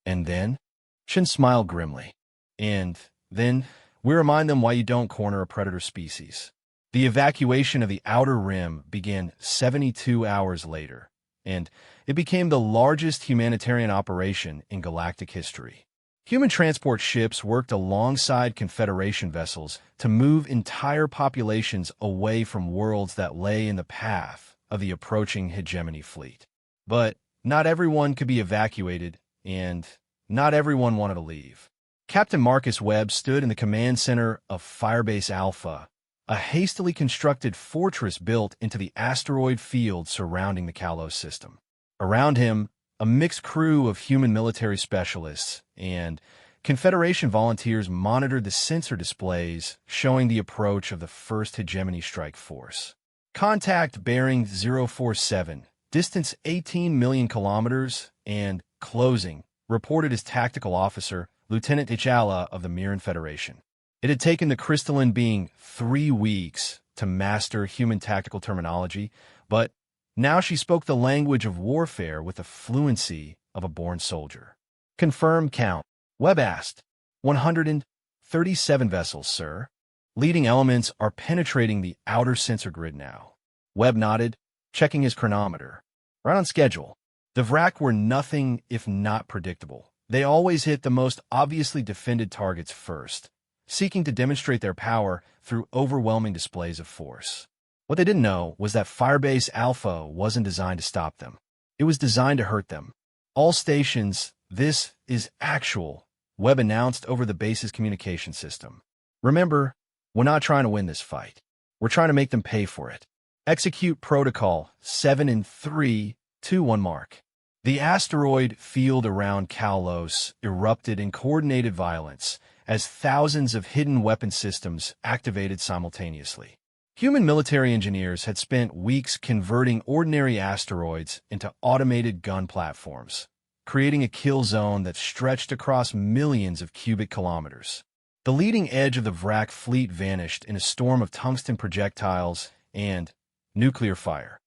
And then? Shin smiled grimly. And then, we remind them why you don't corner a predator species. The evacuation of the Outer Rim began 72 hours later, and it became the largest humanitarian operation in galactic history. Human transport ships worked alongside Confederation vessels to move entire populations away from worlds that lay in the path of the approaching hegemony fleet. But not everyone could be evacuated, and not everyone wanted to leave. Captain Marcus Webb stood in the command center of Firebase Alpha, a hastily constructed fortress built into the asteroid field surrounding the Kalos system. Around him, a mixed crew of human military specialists and Confederation volunteers monitored the sensor displays showing the approach of the first hegemony strike force. Contact bearing 047, distance 18 million kilometers, and closing, reported his tactical officer, Lieutenant T'Challa of the Mirren Federation. It had taken the crystalline being 3 weeks to master human tactical terminology, but now she spoke the language of warfare with the fluency of a born soldier. Confirm count. Webb asked. 137 vessels, sir. Leading elements are penetrating the outer sensor grid now. Webb nodded, checking his chronometer. Right on schedule. The Vrak were nothing if not predictable. They always hit the most obviously defended targets first, seeking to demonstrate their power through overwhelming displays of force. What they didn't know was that Firebase Alpha wasn't designed to stop them. It was designed to hurt them. All stations, this is actual, Webb announced over the base's communication system. Remember, we're not trying to win this fight. We're trying to make them pay for it. Execute protocol 7 in 3, 2, 1 mark. The asteroid field around Kalos erupted in coordinated violence as thousands of hidden weapon systems activated simultaneously. Human military engineers had spent weeks converting ordinary asteroids into automated gun platforms, creating a kill zone that stretched across millions of cubic kilometers. The leading edge of the Vrak fleet vanished in a storm of tungsten projectiles and nuclear fire.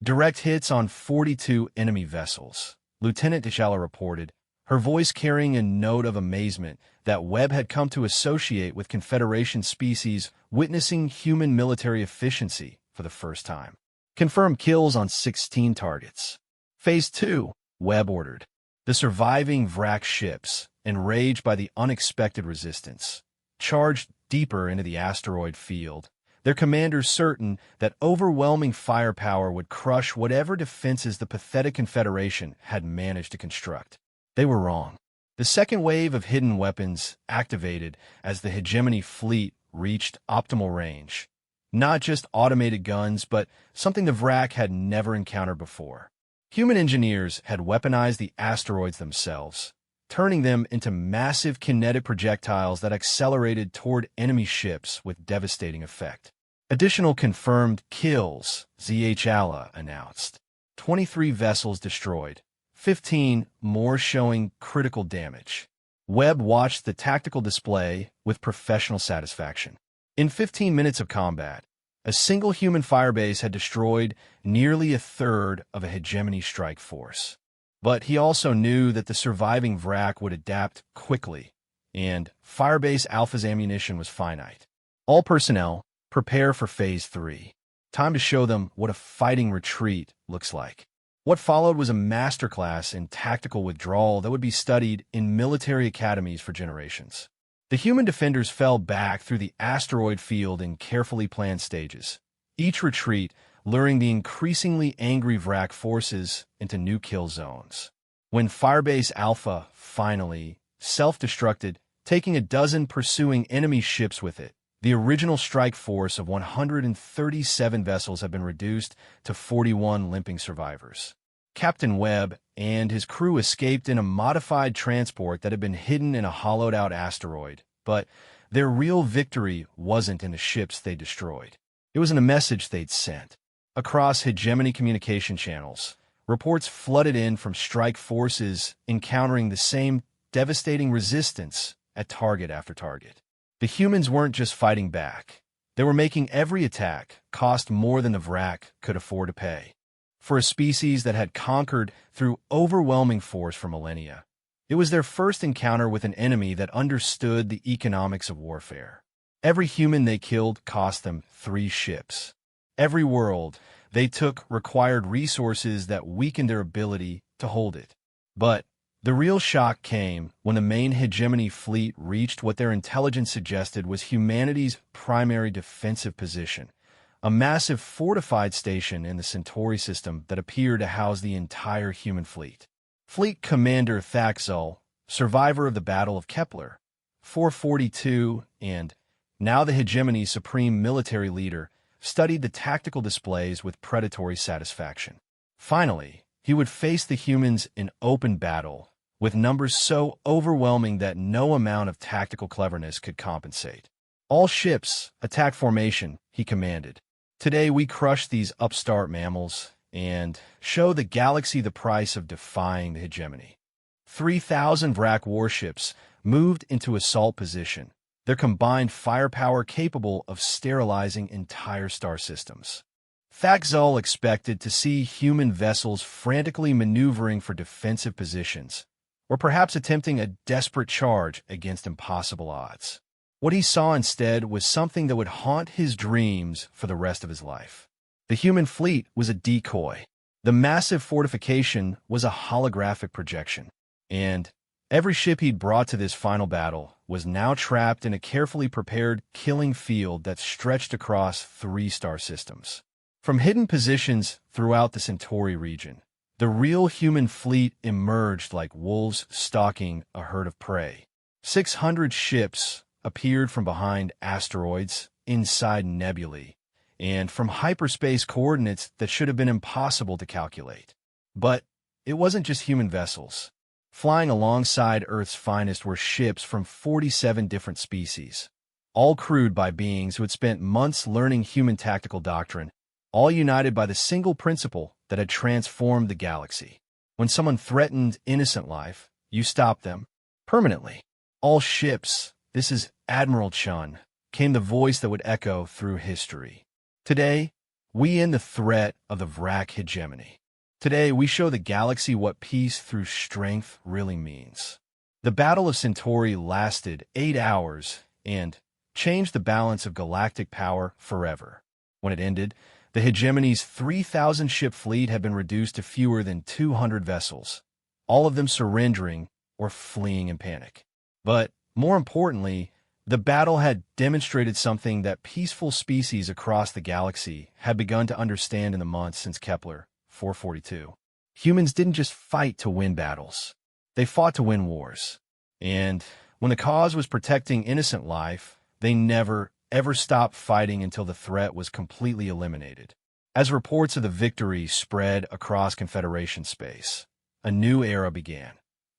Direct hits on 42 enemy vessels, Lieutenant T'Challa reported, her voice carrying a note of amazement that Webb had come to associate with Confederation species witnessing human military efficiency for the first time. Confirmed kills on 16 targets. Phase 2, Webb ordered. The surviving Vrak ships, enraged by the unexpected resistance, charged deeper into the asteroid field, their commanders certain that overwhelming firepower would crush whatever defenses the pathetic Confederation had managed to construct. They were wrong. The second wave of hidden weapons activated as the hegemony fleet reached optimal range. Not just automated guns, but something the Vrak had never encountered before. Human engineers had weaponized the asteroids themselves, turning them into massive kinetic projectiles that accelerated toward enemy ships with devastating effect. Additional confirmed kills, ZHALA announced. 23 vessels destroyed, 15 more showing critical damage. Webb watched the tactical display with professional satisfaction. In 15 minutes of combat, a single human firebase had destroyed nearly a third of a hegemony strike force. But he also knew that the surviving Vrak would adapt quickly, and Firebase Alpha's ammunition was finite. All personnel, prepare for Phase 3. Time to show them what a fighting retreat looks like. What followed was a masterclass in tactical withdrawal that would be studied in military academies for generations. The human defenders fell back through the asteroid field in carefully planned stages, each retreat luring the increasingly angry Vrak forces into new kill zones. When Firebase Alpha finally self-destructed, taking a dozen pursuing enemy ships with it, the original strike force of 137 vessels had been reduced to 41 limping survivors. Captain Webb and his crew escaped in a modified transport that had been hidden in a hollowed-out asteroid, but their real victory wasn't in the ships they destroyed. It was in a message they'd sent. Across hegemony communication channels, reports flooded in from strike forces encountering the same devastating resistance at target after target. The humans weren't just fighting back. They were making every attack cost more than the Vrak could afford to pay. For a species that had conquered through overwhelming force for millennia, it was their first encounter with an enemy that understood the economics of warfare. Every human they killed cost them 3 ships. Every world they took required resources that weakened their ability to hold it. But the real shock came when the main hegemony fleet reached what their intelligence suggested was humanity's primary defensive position, a massive fortified station in the Centauri system that appeared to house the entire human fleet. Fleet Commander Thaxol, survivor of the Battle of Kepler, 442, and now the hegemony's supreme military leader, studied the tactical displays with predatory satisfaction. Finally, he would face the humans in open battle, with numbers so overwhelming that no amount of tactical cleverness could compensate. All ships, attack formation, he commanded. Today we crush these upstart mammals and show the galaxy the price of defying the hegemony. 3,000 Vrak warships moved into assault position, their combined firepower capable of sterilizing entire star systems. Thaxol expected to see human vessels frantically maneuvering for defensive positions, or perhaps attempting a desperate charge against impossible odds. What he saw instead was something that would haunt his dreams for the rest of his life. The human fleet was a decoy. The massive fortification was a holographic projection. And every ship he'd brought to this final battle was now trapped in a carefully prepared killing field that stretched across 3 star systems. From hidden positions throughout the Centauri region, the real human fleet emerged like wolves stalking a herd of prey. 600 ships appeared from behind asteroids, inside nebulae, and from hyperspace coordinates that should have been impossible to calculate. But it wasn't just human vessels. Flying alongside Earth's finest were ships from 47 different species, all crewed by beings who had spent months learning human tactical doctrine, all united by the single principle that had transformed the galaxy. When someone threatened innocent life, you stopped them permanently. All ships, this is Admiral Chun, came the voice that would echo through history. Today, we end the threat of the Vrak hegemony. Today, we show the galaxy what peace through strength really means. The Battle of Centauri lasted 8 hours and changed the balance of galactic power forever. When it ended, the hegemony's 3,000-ship fleet had been reduced to fewer than 200 vessels, all of them surrendering or fleeing in panic. But, more importantly, the battle had demonstrated something that peaceful species across the galaxy had begun to understand in the months since Kepler 442. Humans didn't just fight to win battles. They fought to win wars. And when the cause was protecting innocent life, they never, ever stopped fighting until the threat was completely eliminated. As reports of the victory spread across Confederation space, a new era began.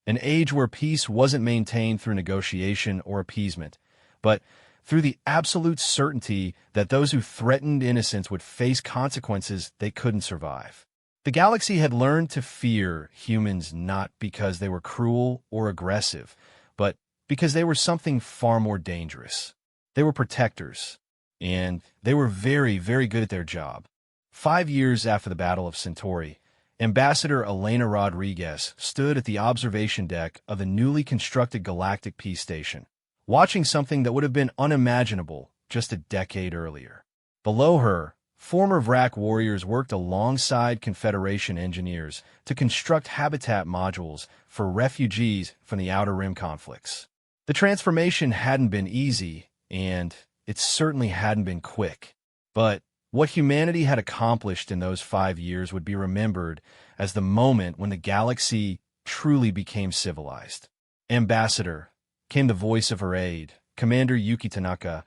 An age where peace wasn't maintained through negotiation or appeasement, but through the absolute certainty that those who threatened innocence would face consequences they couldn't survive. The galaxy had learned to fear humans not because they were cruel or aggressive, but because they were something far more dangerous. They were protectors, and they were very, very good at their job. 5 years after the Battle of Centauri, Ambassador Elena Rodriguez stood at the observation deck of the newly constructed Galactic Peace Station, watching something that would have been unimaginable just a decade earlier. Below her, former VRAC warriors worked alongside Confederation engineers to construct habitat modules for refugees from the Outer Rim conflicts. The transformation hadn't been easy, and it certainly hadn't been quick. But what humanity had accomplished in those 5 years would be remembered as the moment when the galaxy truly became civilized. Ambassador, came the voice of her aide, Commander Yuki Tanaka,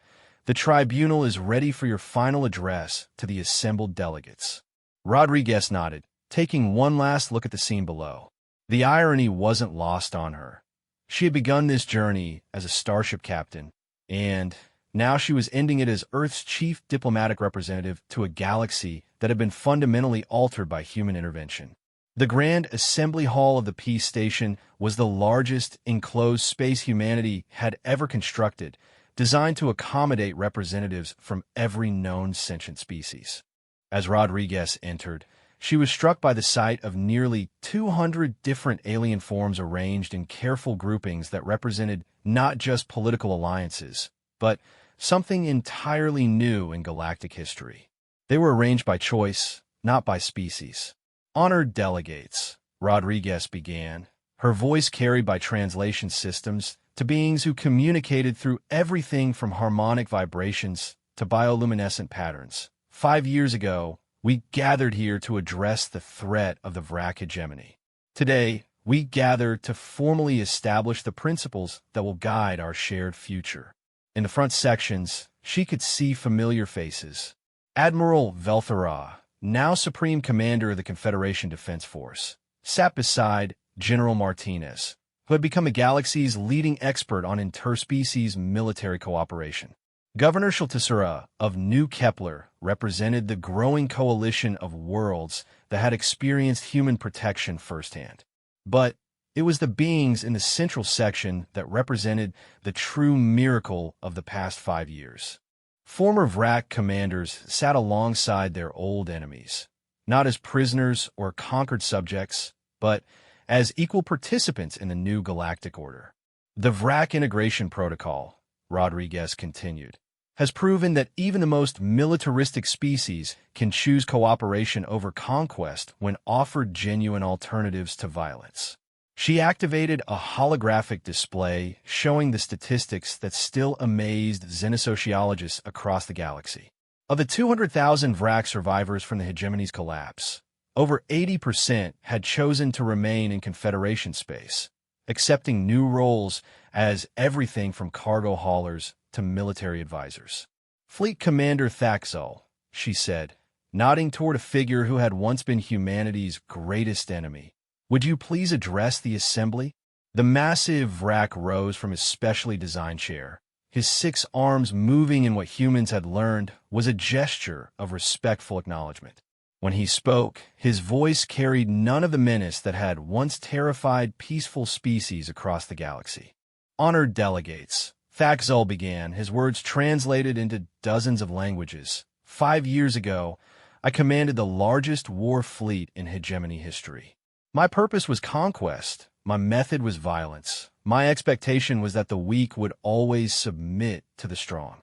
the tribunal is ready for your final address to the assembled delegates. Rodriguez nodded, taking one last look at the scene below. The irony wasn't lost on her. She had begun this journey as a starship captain, and now she was ending it as Earth's chief diplomatic representative to a galaxy that had been fundamentally altered by human intervention. The Grand Assembly Hall of the Peace Station was the largest enclosed space humanity had ever constructed, designed to accommodate representatives from every known sentient species. As Rodriguez entered, she was struck by the sight of nearly 200 different alien forms arranged in careful groupings that represented not just political alliances, but something entirely new in galactic history. They were arranged by choice, not by species. Honored delegates, Rodriguez began, her voice carried by translation systems to beings who communicated through everything from harmonic vibrations to bioluminescent patterns. 5 years ago, we gathered here to address the threat of the VRAC hegemony. Today, we gather to formally establish the principles that will guide our shared future. In the front sections, she could see familiar faces. Admiral Velthara, now Supreme Commander of the Confederation Defense Force, sat beside General Martinez, who had become the galaxy's leading expert on interspecies military cooperation. Governor Schultisera of New Kepler represented the growing coalition of worlds that had experienced human protection firsthand. But it was the beings in the central section that represented the true miracle of the past 5 years. Former VRAC commanders sat alongside their old enemies, not as prisoners or conquered subjects, but as equal participants in the new galactic order. The VRAC integration protocol, Rodriguez continued, has proven that even the most militaristic species can choose cooperation over conquest when offered genuine alternatives to violence. She activated a holographic display showing the statistics that still amazed xenosociologists across the galaxy. Of the 200,000 VRAC survivors from the hegemony's collapse, over 80% had chosen to remain in Confederation space, accepting new roles as everything from cargo haulers to military advisors. Fleet Commander Thaxol, she said, nodding toward a figure who had once been humanity's greatest enemy. Would you please address the assembly? The massive VRAC rose from his specially designed chair. His 6 arms moving in what humans had learned was a gesture of respectful acknowledgement. When he spoke, his voice carried none of the menace that had once terrified peaceful species across the galaxy. Honored delegates, Thaxol began, his words translated into dozens of languages. 5 years ago, I commanded the largest war fleet in hegemony history. My purpose was conquest. My method was violence. My expectation was that the weak would always submit to the strong.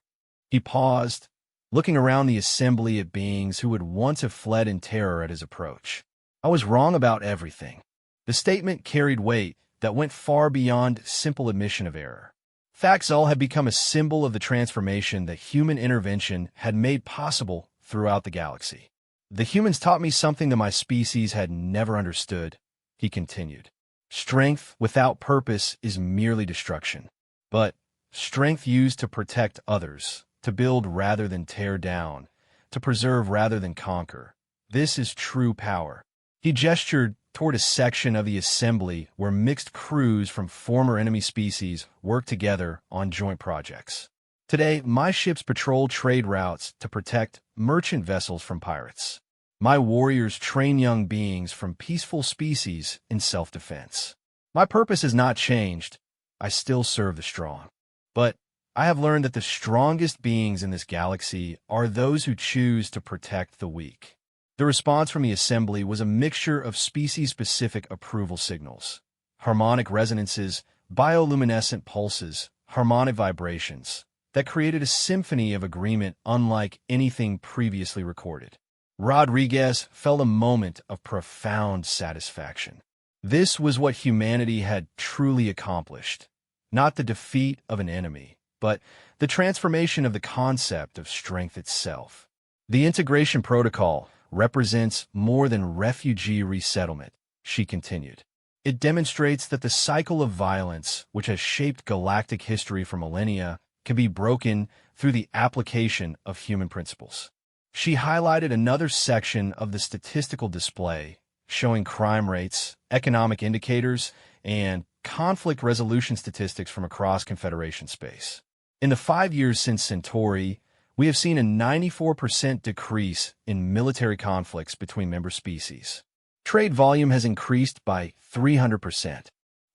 He paused, looking around the assembly of beings who would once have fled in terror at his approach. I was wrong about everything. The statement carried weight that went far beyond simple admission of error. Faxol had become a symbol of the transformation that human intervention had made possible throughout the galaxy. The humans taught me something that my species had never understood, he continued. Strength without purpose is merely destruction. But strength used to protect others, to build rather than tear down, to preserve rather than conquer, this is true power. He gestured toward a section of the assembly where mixed crews from former enemy species worked together on joint projects. Today, my ships patrol trade routes to protect merchant vessels from pirates. My warriors train young beings from peaceful species in self-defense. My purpose has not changed. I still serve the strong. But I have learned that the strongest beings in this galaxy are those who choose to protect the weak. The response from the assembly was a mixture of species-specific approval signals, harmonic resonances, bioluminescent pulses, harmonic vibrations, that created a symphony of agreement unlike anything previously recorded. Rodriguez felt a moment of profound satisfaction. This was what humanity had truly accomplished, not the defeat of an enemy, but the transformation of the concept of strength itself. The integration protocol represents more than refugee resettlement, she continued. It demonstrates that the cycle of violence, which has shaped galactic history for millennia, can be broken through the application of human principles. She highlighted another section of the statistical display, showing crime rates, economic indicators, and conflict resolution statistics from across Confederation space. In the 5 years since Centauri, we have seen a 94% decrease in military conflicts between member species. Trade volume has increased by 300%.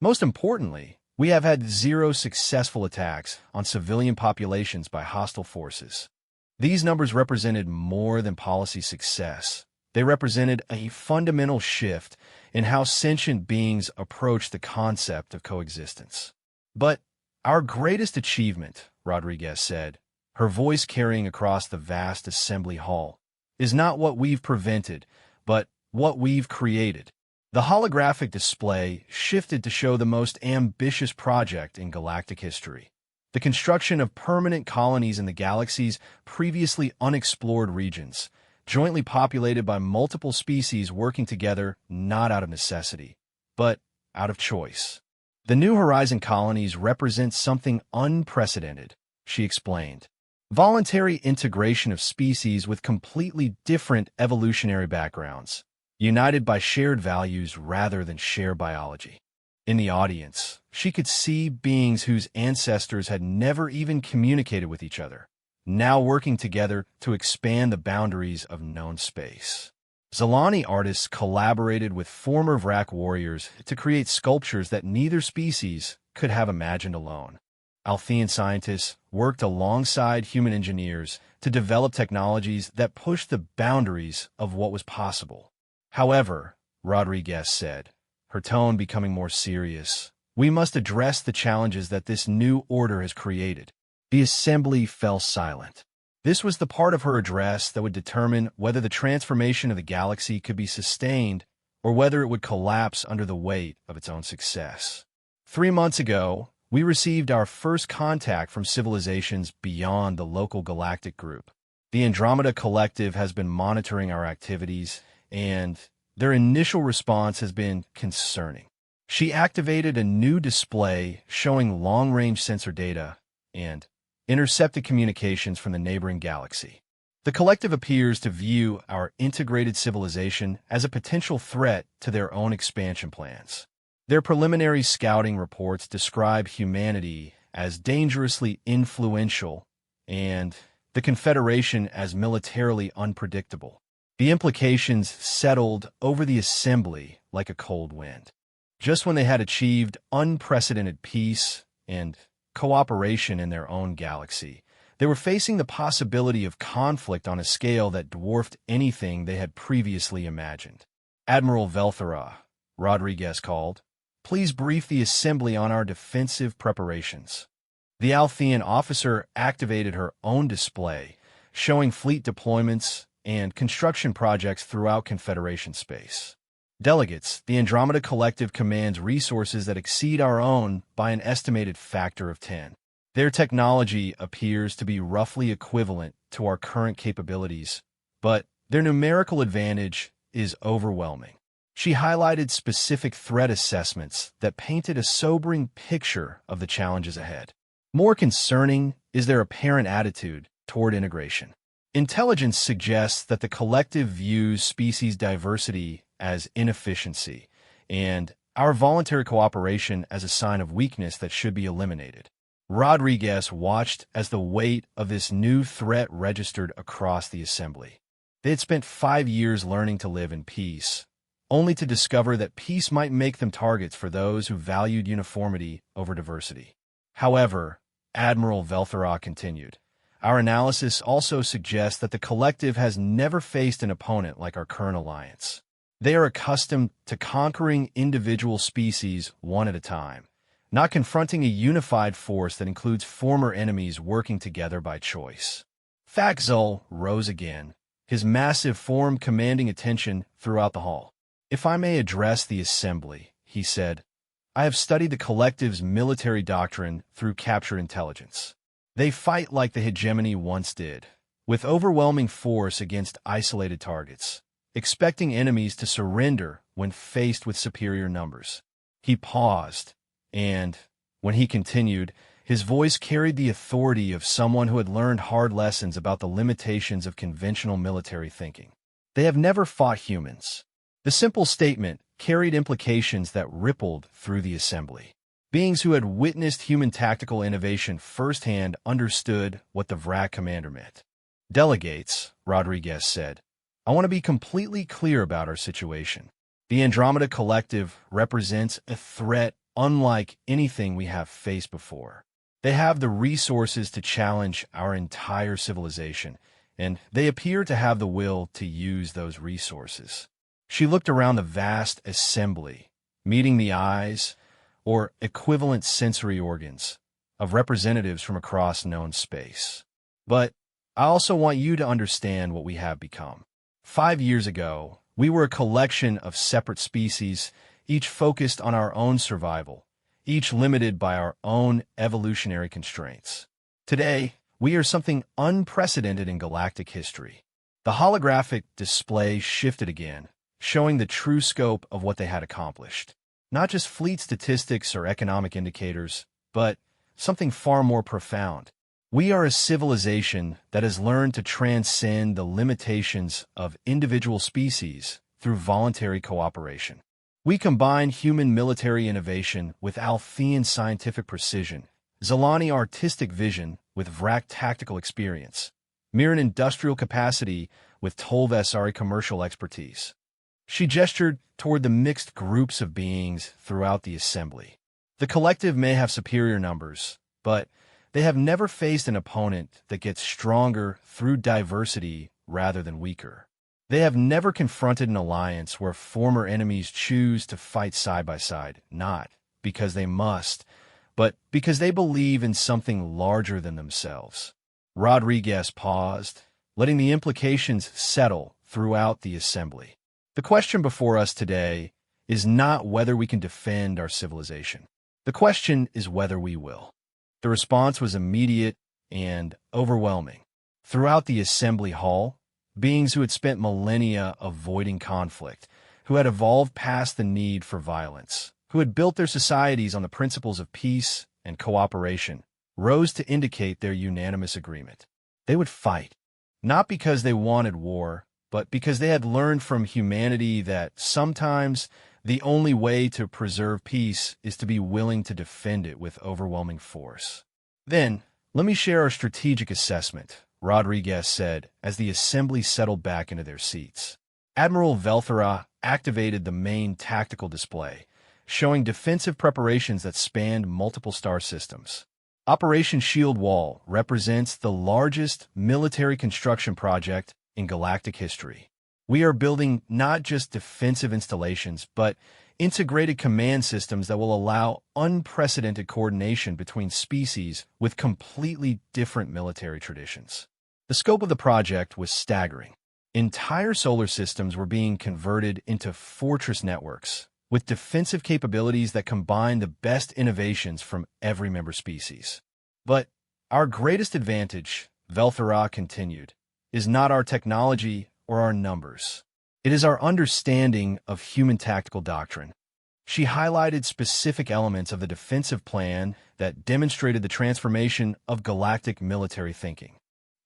Most importantly, we have had 0 successful attacks on civilian populations by hostile forces. These numbers represented more than policy success. They represented a fundamental shift in how sentient beings approach the concept of coexistence. But our greatest achievement, Rodriguez said, her voice carrying across the vast assembly hall, is not what we've prevented, but what we've created. The holographic display shifted to show the most ambitious project in galactic history, the construction of permanent colonies in the galaxy's previously unexplored regions, jointly populated by multiple species working together not out of necessity, but out of choice. The New Horizon colonies represent something unprecedented, she explained. Voluntary integration of species with completely different evolutionary backgrounds, united by shared values rather than shared biology. In the audience, she could see beings whose ancestors had never even communicated with each other, now working together to expand the boundaries of known space. Zalani artists collaborated with former Vrak warriors to create sculptures that neither species could have imagined alone. Althean scientists worked alongside human engineers to develop technologies that pushed the boundaries of what was possible. However, Rodriguez said, her tone becoming more serious, we must address the challenges that this new order has created. The assembly fell silent. This was the part of her address that would determine whether the transformation of the galaxy could be sustained or whether it would collapse under the weight of its own success. 3 months ago, we received our first contact from civilizations beyond the local galactic group. The Andromeda Collective has been monitoring our activities, and their initial response has been concerning. She activated a new display showing long-range sensor data and intercepted communications from the neighboring galaxy. The collective appears to view our integrated civilization as a potential threat to their own expansion plans. Their preliminary scouting reports describe humanity as dangerously influential and the Confederation as militarily unpredictable. The implications settled over the assembly like a cold wind. Just when they had achieved unprecedented peace and cooperation in their own galaxy, They were facing the possibility of conflict on a scale that dwarfed anything they had previously imagined. "Admiral Velthera," Rodriguez called, "please brief the assembly on our defensive preparations." The Althean officer activated her own display, showing fleet deployments and construction projects throughout Confederation space. "Delegates, the Andromeda Collective commands resources that exceed our own by an estimated factor of 10. Their technology appears to be roughly equivalent to our current capabilities, but their numerical advantage is overwhelming." She highlighted specific threat assessments that painted a sobering picture of the challenges ahead. More concerning is their apparent attitude toward integration. "Intelligence suggests that the collective views species diversity as inefficiency, and our voluntary cooperation as a sign of weakness that should be eliminated." Rodriguez watched as the weight of this new threat registered across the assembly. They had spent 5 years learning to live in peace, only to discover that peace might make them targets for those who valued uniformity over diversity. However, Admiral Velthera continued, "Our analysis also suggests that the collective has never faced an opponent like our current alliance. They are accustomed to conquering individual species one at a time, not confronting a unified force that includes former enemies working together by choice." Faxul rose again, his massive form commanding attention throughout the hall. "If I may address the assembly," he said, "I have studied the collective's military doctrine through captured intelligence. They fight like the hegemony once did, with overwhelming force against isolated targets, expecting enemies to surrender when faced with superior numbers." He paused, and, when he continued, his voice carried the authority of someone who had learned hard lessons about the limitations of conventional military thinking. "They have never fought humans." The simple statement carried implications that rippled through the assembly. Beings who had witnessed human tactical innovation firsthand understood what the VRAC commander meant. "Delegates," Rodriguez said, "I want to be completely clear about our situation. The Andromeda Collective represents a threat unlike anything we have faced before. They have the resources to challenge our entire civilization, and they appear to have the will to use those resources." She looked around the vast assembly, meeting the eyes, or equivalent sensory organs, of representatives from across known space. "But I also want you to understand what we have become. 5 years ago, we were a collection of separate species, each focused on our own survival, each limited by our own evolutionary constraints. Today, we are something unprecedented in galactic history." The holographic display shifted again, showing the true scope of what they had accomplished. Not just fleet statistics or economic indicators, but something far more profound. "We are a civilization that has learned to transcend the limitations of individual species through voluntary cooperation. We combine human military innovation with Althean scientific precision, Zalani artistic vision with VRAC tactical experience, Mirren industrial capacity with Tolvesari commercial expertise." She gestured toward the mixed groups of beings throughout the assembly. "The collective may have superior numbers, but they have never faced an opponent that gets stronger through diversity rather than weaker. They have never confronted an alliance where former enemies choose to fight side by side, not because they must, but because they believe in something larger than themselves." Rodriguez paused, letting the implications settle throughout the assembly. "The question before us today is not whether we can defend our civilization. The question is whether we will." The response was immediate and overwhelming. Throughout the assembly hall, beings who had spent millennia avoiding conflict, who had evolved past the need for violence, who had built their societies on the principles of peace and cooperation, rose to indicate their unanimous agreement. They would fight, not because they wanted war, but because they had learned from humanity that sometimes the only way to preserve peace is to be willing to defend it with overwhelming force. "Then, let me share our strategic assessment," Rodriguez said as the assembly settled back into their seats. Admiral Velthera activated the main tactical display, showing defensive preparations that spanned multiple star systems. Operation Shield Wall represents the largest military construction project in galactic history. We are building not just defensive installations, but integrated command systems that will allow unprecedented coordination between species with completely different military traditions. The scope of the project was staggering. Entire solar systems were being converted into fortress networks, with defensive capabilities that combine the best innovations from every member species. But our greatest advantage, Velthara continued, is not our technology or our numbers. It is our understanding of human tactical doctrine. She highlighted specific elements of the defensive plan that demonstrated the transformation of galactic military thinking.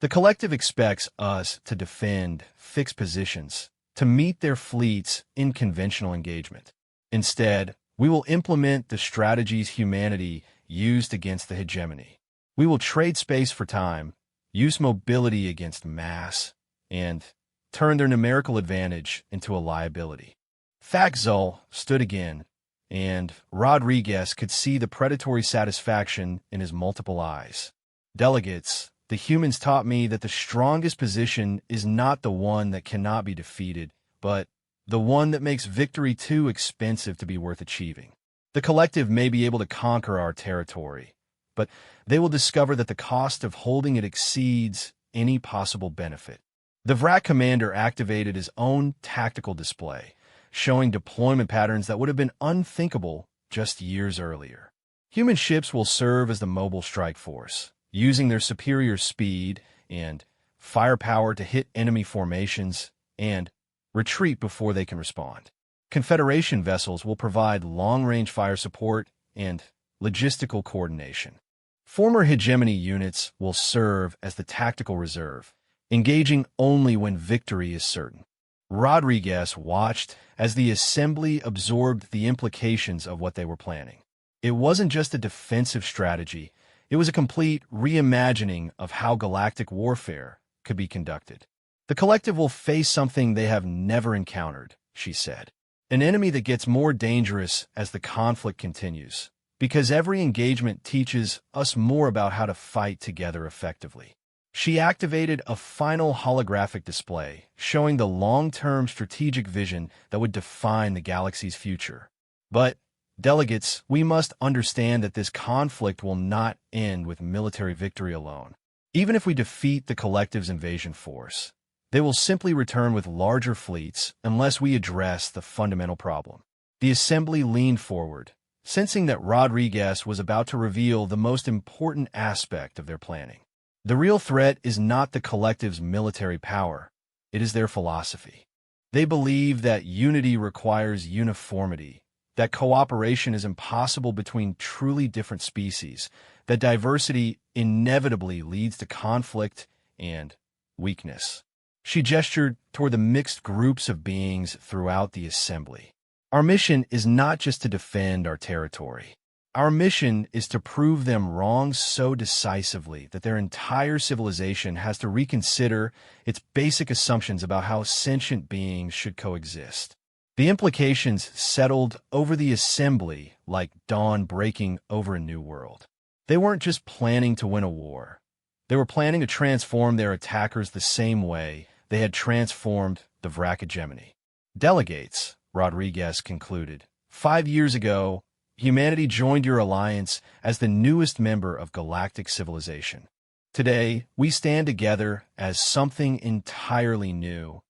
The collective expects us to defend fixed positions, to meet their fleets in conventional engagement. Instead, we will implement the strategies humanity used against the hegemony. We will trade space for time, use mobility against mass, and turn their numerical advantage into a liability. Thakzul stood again, and Rodriguez could see the predatory satisfaction in his multiple eyes. Delegates, the humans taught me that the strongest position is not the one that cannot be defeated, but the one that makes victory too expensive to be worth achieving. The collective may be able to conquer our territory, but they will discover that the cost of holding it exceeds any possible benefit. The Vrak commander activated his own tactical display, showing deployment patterns that would have been unthinkable just years earlier. Human ships will serve as the mobile strike force, using their superior speed and firepower to hit enemy formations and retreat before they can respond. Confederation vessels will provide long-range fire support and logistical coordination. Former hegemony units will serve as the tactical reserve, engaging only when victory is certain. Rodriguez watched as the assembly absorbed the implications of what they were planning. It wasn't just a defensive strategy, it was a complete reimagining of how galactic warfare could be conducted. The collective will face something they have never encountered, she said. An enemy that gets more dangerous as the conflict continues, because every engagement teaches us more about how to fight together effectively. She activated a final holographic display, showing the long-term strategic vision that would define the galaxy's future. But, delegates, we must understand that this conflict will not end with military victory alone. Even if we defeat the collective's invasion force, they will simply return with larger fleets unless we address the fundamental problem. The assembly leaned forward, sensing that Rodriguez was about to reveal the most important aspect of their planning. The real threat is not the collective's military power, it is their philosophy. They believe that unity requires uniformity, that cooperation is impossible between truly different species, that diversity inevitably leads to conflict and weakness. She gestured toward the mixed groups of beings throughout the assembly. Our mission is not just to defend our territory. Our mission is to prove them wrong so decisively that their entire civilization has to reconsider its basic assumptions about how sentient beings should coexist. The implications settled over the assembly like dawn breaking over a new world. They weren't just planning to win a war. They were planning to transform their attackers the same way they had transformed the Vrak hegemony. Delegates, Rodriguez concluded, 5 years ago, humanity joined your alliance as the newest member of galactic civilization. Today, we stand together as something entirely new,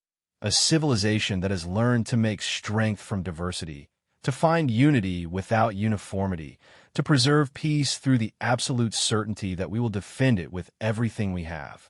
a civilization that has learned to make strength from diversity, to find unity without uniformity, to preserve peace through the absolute certainty that we will defend it with everything we have.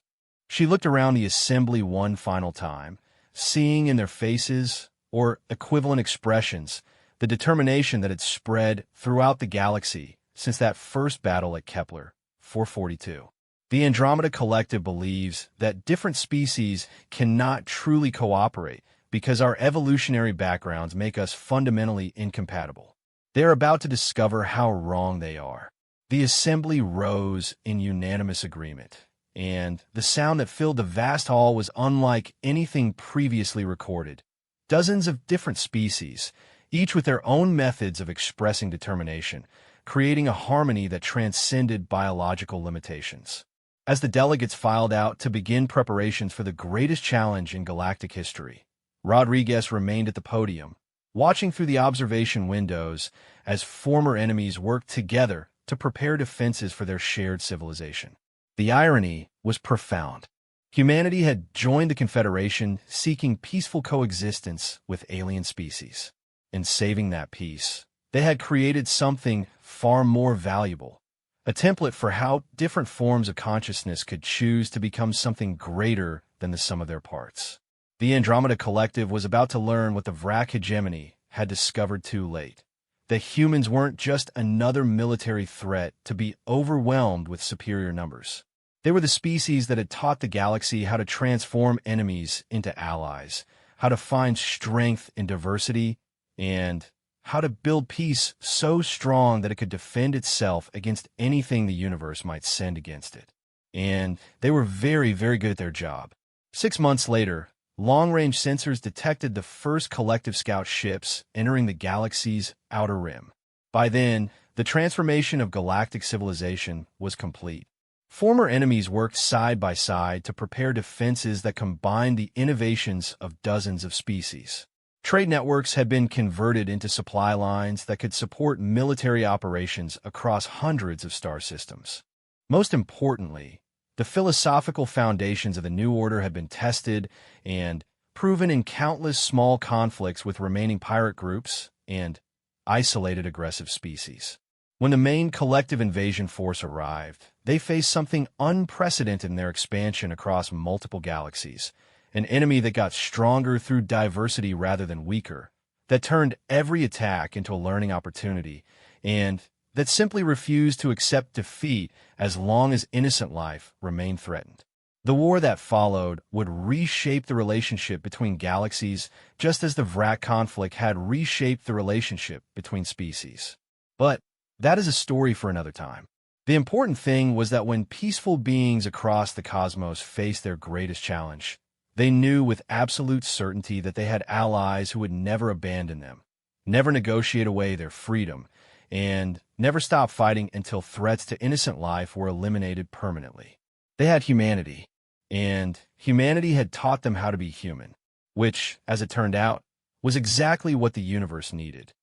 She looked around the assembly one final time, seeing in their faces, or equivalent expressions, the determination that had spread throughout the galaxy since that first battle at Kepler 442. The Andromeda Collective believes that different species cannot truly cooperate because our evolutionary backgrounds make us fundamentally incompatible. They are about to discover how wrong they are. The assembly rose in unanimous agreement, and the sound that filled the vast hall was unlike anything previously recorded. Dozens of different species, each with their own methods of expressing determination, creating a harmony that transcended biological limitations. As the delegates filed out to begin preparations for the greatest challenge in galactic history, Rodriguez remained at the podium, watching through the observation windows as former enemies worked together to prepare defenses for their shared civilization. The irony was profound. Humanity had joined the Confederation seeking peaceful coexistence with alien species. In saving that peace, they had created something far more valuable, a template for how different forms of consciousness could choose to become something greater than the sum of their parts. The Andromeda Collective was about to learn what the Vrak hegemony had discovered too late. That humans weren't just another military threat to be overwhelmed with superior numbers. They were the species that had taught the galaxy how to transform enemies into allies, how to find strength in diversity, and how to build peace so strong that it could defend itself against anything the universe might send against it. And they were very, very good at their job. 6 months later, long-range sensors detected the first collective scout ships entering the galaxy's outer rim. By then, the transformation of galactic civilization was complete. Former enemies worked side by side to prepare defenses that combined the innovations of dozens of species. Trade networks had been converted into supply lines that could support military operations across hundreds of star systems. Most importantly, the philosophical foundations of the new order had been tested and proven in countless small conflicts with remaining pirate groups and isolated aggressive species. When the main collective invasion force arrived, they faced something unprecedented in their expansion across multiple galaxies, an enemy that got stronger through diversity rather than weaker, that turned every attack into a learning opportunity, and that simply refused to accept defeat as long as innocent life remained threatened. The war that followed would reshape the relationship between galaxies just as the Vrak conflict had reshaped the relationship between species. But that is a story for another time. The important thing was that when peaceful beings across the cosmos faced their greatest challenge, they knew with absolute certainty that they had allies who would never abandon them, never negotiate away their freedom, and never stop fighting until threats to innocent life were eliminated permanently. They had humanity, and humanity had taught them how to be human, which, as it turned out, was exactly what the universe needed.